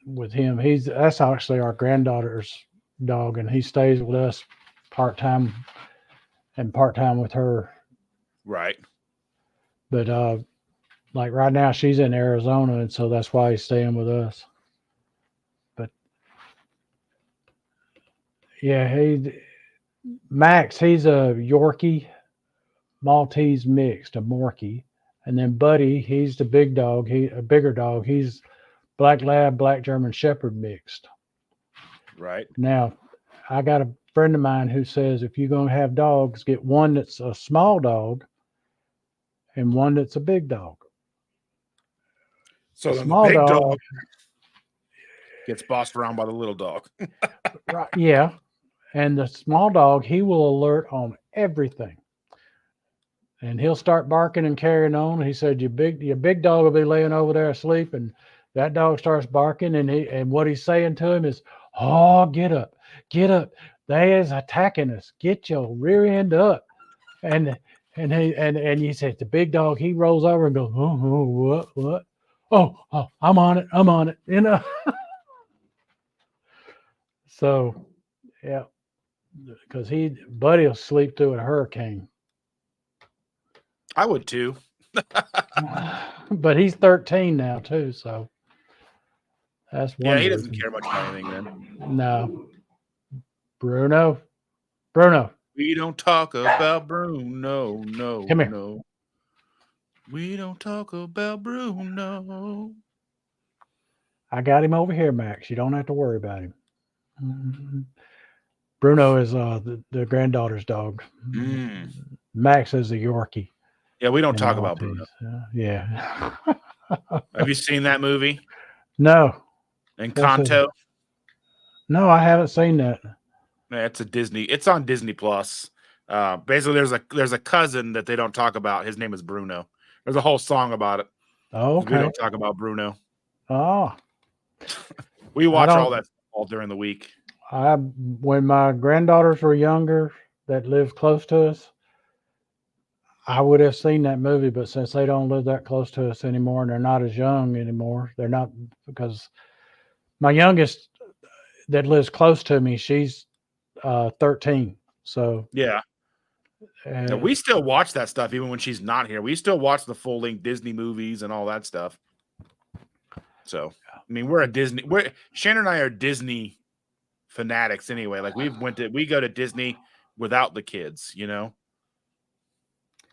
Speaker 2: with him. That's actually our granddaughter's dog, and he stays with us part-time and part-time with her.
Speaker 1: Right.
Speaker 2: But like right now she's in Arizona, and so that's why he's staying with us. But yeah, Max, he's a Yorkie Maltese mixed, a Morkie. And then Buddy, he's the big dog, a bigger dog. He's Black Lab, Black German Shepherd mixed.
Speaker 1: Right.
Speaker 2: Now, I got friend of mine who says if you're going to have dogs, get one that's a small dog and one that's a big dog.
Speaker 1: So
Speaker 2: The
Speaker 1: then the
Speaker 2: small
Speaker 1: big
Speaker 2: dog,
Speaker 1: dog gets bossed around by the little dog.
Speaker 2: right? Yeah, and the small dog, he will alert on everything, and he'll start barking and carrying on. He said your big dog will be laying over there asleep, and that dog starts barking, and what he's saying to him is, "Oh, get up, get up! They is attacking us. Get your rear end up." And he said the big dog, he rolls over and goes, "Oh, what? Oh, I'm on it, I'm on it." So yeah, because Buddy will sleep through a hurricane.
Speaker 1: I would too.
Speaker 2: But he's 13 now too, so that's
Speaker 1: Yeah,
Speaker 2: one
Speaker 1: he doesn't
Speaker 2: reason.
Speaker 1: care much about anything then.
Speaker 2: No, Bruno,
Speaker 1: We don't talk about Bruno, no,
Speaker 2: come here.
Speaker 1: no. We don't talk about Bruno.
Speaker 2: I got him over here, Max. You don't have to worry about him. Bruno is the granddaughter's dog.
Speaker 1: Mm.
Speaker 2: Max is a Yorkie.
Speaker 1: Yeah, we don't
Speaker 2: And
Speaker 1: talk about Bruno.
Speaker 2: Maltese. Yeah.
Speaker 1: Have you seen that movie?
Speaker 2: No.
Speaker 1: Encanto?
Speaker 2: No, I haven't seen that.
Speaker 1: Yeah, it's a Disney. It's on Disney Plus. Basically, there's a cousin that they don't talk about. His name is Bruno. There's a whole song about it.
Speaker 2: Oh, okay.
Speaker 1: We don't talk about Bruno.
Speaker 2: Oh.
Speaker 1: We watch all that all during the week.
Speaker 2: When my granddaughters were younger that lived close to us, I would have seen that movie, but since they don't live that close to us anymore and they're not as young anymore, they're not, because my youngest that lives close to me, she's 13. So
Speaker 1: yeah, we still watch that stuff even when she's not here. We still watch the full length Disney movies and all that stuff. So I mean, Shannon and I are Disney fanatics anyway. Like we go to Disney without the kids, you know.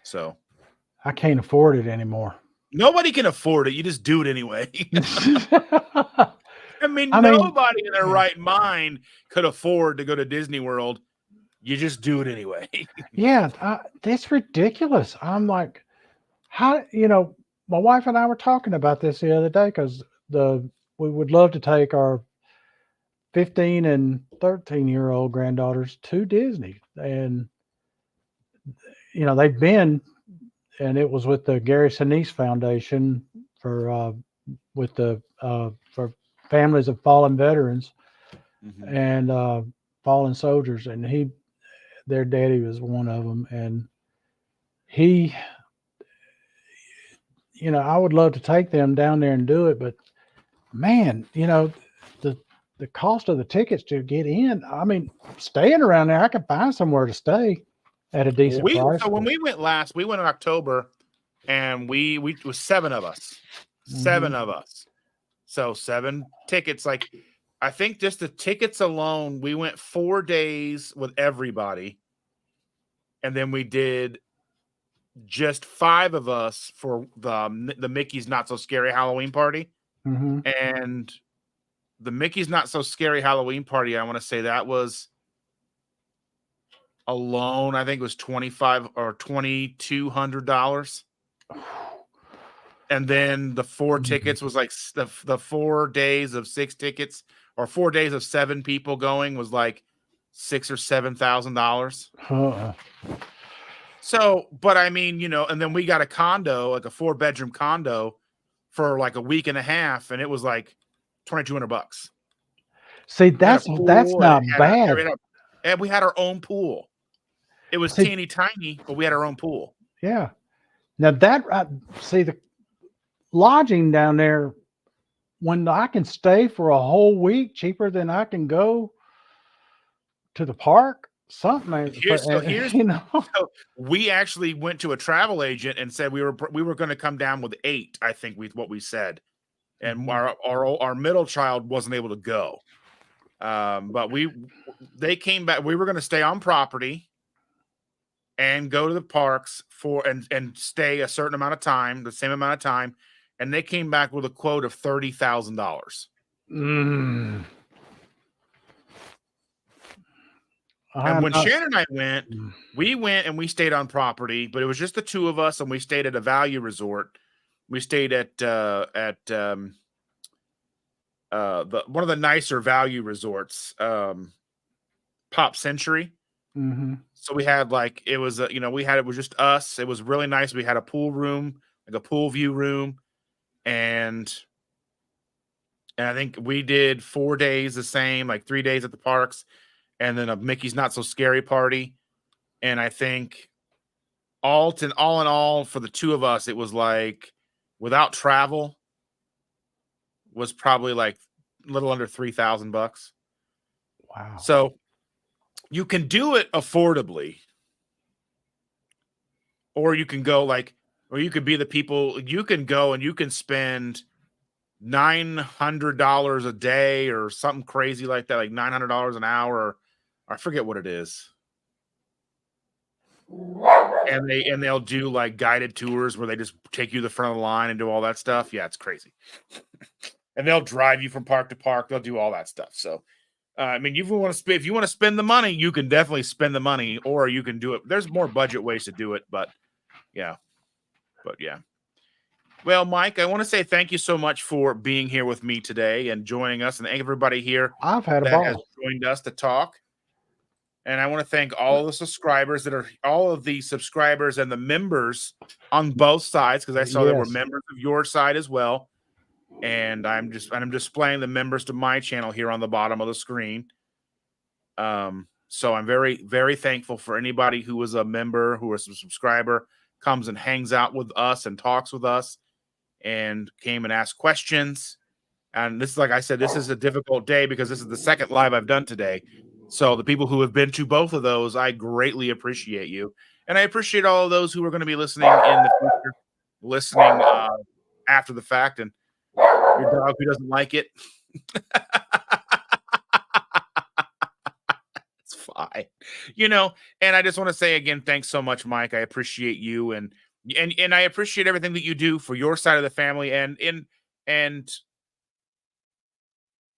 Speaker 1: So
Speaker 2: I can't afford it anymore.
Speaker 1: Nobody can afford it. You just do it anyway. I mean, nobody in their right mind could afford to go to Disney World. You just do it anyway.
Speaker 2: Yeah, that's ridiculous. I'm like, how, my wife and I were talking about this the other day because we would love to take our 15 and 13-year-old granddaughters to Disney. And, they've been, and it was with the Gary Sinise Foundation for families of fallen veterans and fallen soldiers. And their daddy was one of them. And I would love to take them down there and do it, but man, the cost of the tickets to get in, I mean, staying around there, I could find somewhere to stay at a decent price.
Speaker 1: So when we went last, we went in October, and we was 7 of us. 7 of us. So 7 tickets. Like, I think just the tickets alone, we went 4 days with everybody. And then we did just 5 of us for the Mickey's Not So Scary Halloween party. And the Mickey's Not So Scary Halloween party, I want to say that was alone, I think it was $2,500 or $2,200. And then the 4 tickets was like the 4 days of 6 tickets, or 4 days of 7 people going, was like $6,000 or $7,000. So, but I mean, and then we got a condo, like a 4-bedroom condo, for like a week and a half, and it was like $2,200.
Speaker 2: See, that's not bad.
Speaker 1: And we had our own pool. It was teeny tiny, but we had our own pool.
Speaker 2: Yeah. Now the lodging down there, when I can stay for a whole week cheaper than I can go to the park, something.
Speaker 1: So we actually went to a travel agent and said we were going to come down with 8, I think, with what we said. And our middle child wasn't able to go. But they came back. We were going to stay on property and go to the parks and stay a certain amount of time, the same amount of time. And they came back with a quote of $30,000. And when Shannon and I went, we went and we stayed on property, but it was just the two of us, and we stayed at a value resort. We stayed at one of the nicer value resorts, Pop Century.
Speaker 2: Mm-hmm.
Speaker 1: So we had it was it was just us. It was really nice. We had a pool room, like a pool view room, and I think we did 4 days the same, like 3 days at the parks, and then a Mickey's Not So Scary party. And I think all in all, for the two of us, it was like, without travel, was probably like a little under $3,000.
Speaker 2: Wow.
Speaker 1: So you can do it affordably, or you can go or you could be the people. You can go and you can spend $900 a day or something crazy like that, like $900 an hour, or I forget what it is. And they'll do like guided tours where they just take you to the front of the line and do all that stuff. Yeah, it's crazy. And they'll drive you from park to park. They'll do all that stuff. So, I mean, if you want to spend the money, you can definitely spend the money, or you can do it. There's more budget ways to do it, but yeah. Well, Mike, I want to say thank you so much for being here with me today and joining us, and everybody here
Speaker 2: I've had a
Speaker 1: that
Speaker 2: ball.
Speaker 1: has joined us to talk. And I want to thank all the subscribers all of the subscribers and the members on both sides, because I saw there were members of your side as well. And I'm displaying the members to my channel here on the bottom of the screen. So I'm very, very thankful for anybody who was a member, who was a subscriber, comes and hangs out with us and talks with us, and came and asked questions. And this, like I said, this is a difficult day because this is the second live I've done today. So the people who have been to both of those, I greatly appreciate you. And I appreciate all of those who are going to be listening in the future, listening after the fact. And your dog who doesn't like it, it's fine. And I just want to say again, thanks so much, Mike. I appreciate you, and I appreciate everything that you do for your side of the family, and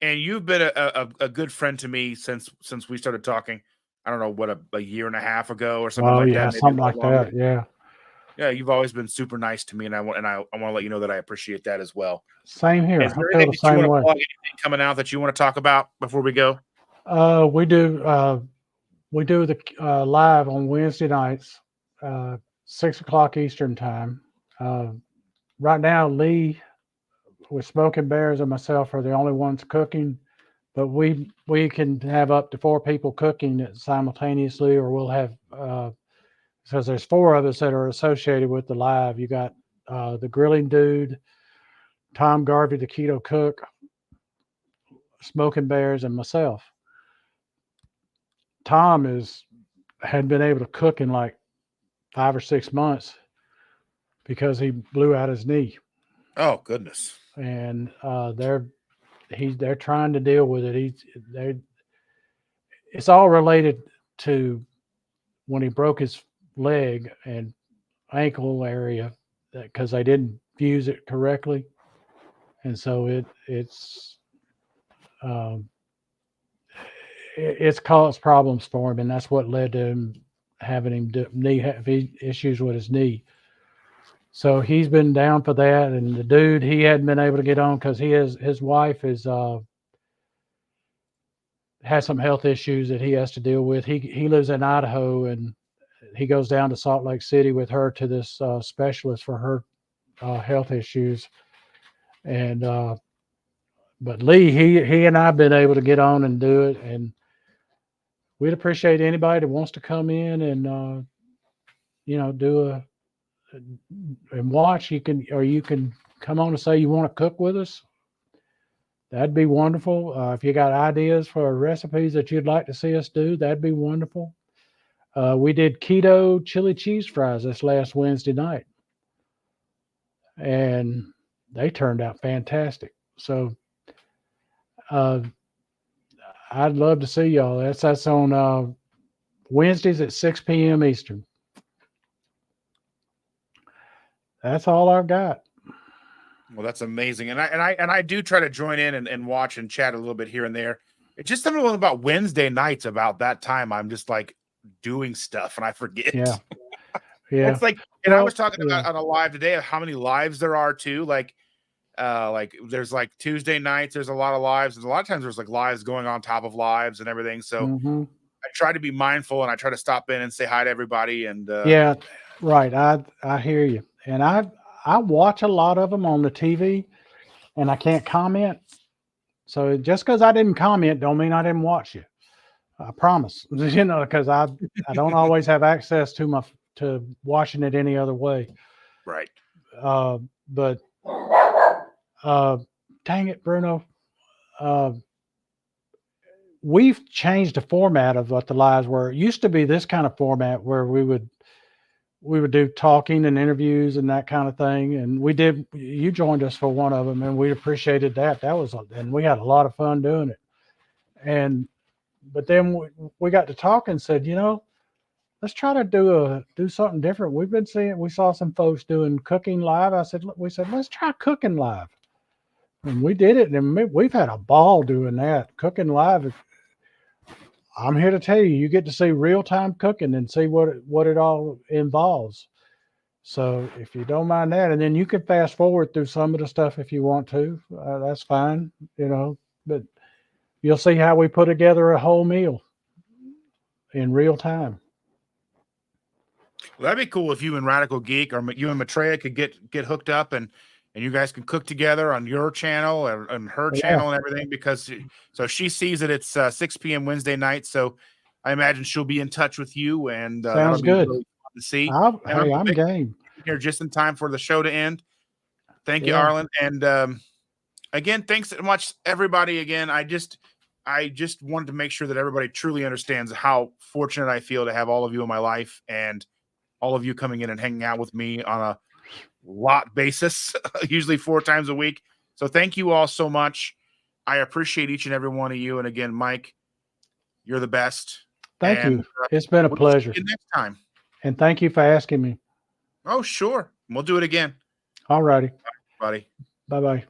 Speaker 1: you've been a good friend to me since we started talking. I don't know, what, a year and a half ago or something like that. Maybe
Speaker 2: Something like that. Yeah.
Speaker 1: Yeah, you've always been super nice to me, and I want to let you know that I appreciate that as well.
Speaker 2: Same here.
Speaker 1: Is there anything that you want to plug, anything coming out that you want to talk about before we go?
Speaker 2: We do the live on Wednesday nights, 6:00 Eastern time. Right now, Lee with Smoking Bears and myself are the only ones cooking, but we can have up to 4 people cooking simultaneously, or we'll have because there's 4 of us that are associated with the live. You got the Grilling Dude, Tom Garvey, the Keto Cook, Smoking Bears, and myself. Tom had been able to cook in like 5 or 6 months because he blew out his knee.
Speaker 1: Oh goodness!
Speaker 2: And they're trying to deal with it. It's all related to when he broke his leg and ankle area, because they didn't fuse it correctly, and so it's caused problems for him, and that's what led to him having knee issues with his knee. So he's been down for that, and the dude, he hadn't been able to get on because his wife has some health issues that he has to deal with. He lives in Idaho, and he goes down to Salt Lake City with her to this specialist for her health issues. And but Lee, he and I've been able to get on and do it, and we'd appreciate anybody that wants to come in and do and watch. You can come on and say you want to cook with us. That'd be wonderful. If you got ideas for recipes that you'd like to see us do, that'd be wonderful. We did keto chili cheese fries this last Wednesday night, and they turned out fantastic. So I'd love to see y'all. That's on Wednesdays at 6 p.m. Eastern. That's all I've got.
Speaker 1: Well, that's amazing, and I do try to join in and watch and chat a little bit here and there. It's just something about Wednesday nights. About that time, I'm just like doing stuff and I forget.
Speaker 2: Yeah. Yeah.
Speaker 1: It's like, and I was talking about on a live today of how many lives there are too. Like there's like Tuesday nights, there's a lot of lives, and a lot of times there's like lives going on top of lives and everything. So I try to be mindful and I try to stop in and say hi to everybody. And
Speaker 2: yeah, right. I hear you. And I watch a lot of them on the TV, and I can't comment. So just because I didn't comment don't mean I didn't watch you. I promise. You know, because I don't always have access to watching it any other way.
Speaker 1: right.
Speaker 2: But dang it, Bruno. We've changed the format of what the lives were. It used to be this kind of format where we would do talking and interviews and that kind of thing. And you joined us for one of them, and we appreciated that. And we had a lot of fun doing it. But then we got to talk and said, let's try to do something different. We saw some folks doing cooking live. We said, let's try cooking live. And we did it, and we've had a ball doing that. Cooking live. I'm here to tell you, you get to see real-time cooking and see what it all involves. So if you don't mind that, and then you can fast forward through some of the stuff if you want to, that's fine, but you'll see how we put together a whole meal in real time.
Speaker 1: Well, that'd be cool if you and Radical Geek or you and Maitreya could get hooked up and you guys can cook together on your channel and her channel and everything, because so she sees that it's 6 p.m. Wednesday night. So I imagine she'll be in touch with you, and
Speaker 2: Sounds good.
Speaker 1: Really fun to see.
Speaker 2: Hey, I'm game.
Speaker 1: Here just in time for the show to end. Thank you, Arlen. And again, thanks so much, everybody. Again, I just wanted to make sure that everybody truly understands how fortunate I feel to have all of you in my life, and all of you coming in and hanging out with me on a lot basis, usually 4 times a week. So thank you all so much. I appreciate each and every one of you. And again, Mike, you're the best.
Speaker 2: Thank you. It's been a pleasure.
Speaker 1: See you next time.
Speaker 2: And thank you for asking me.
Speaker 1: Oh, sure. We'll do it again.
Speaker 2: All righty.
Speaker 1: Bye, buddy.
Speaker 2: Bye-bye.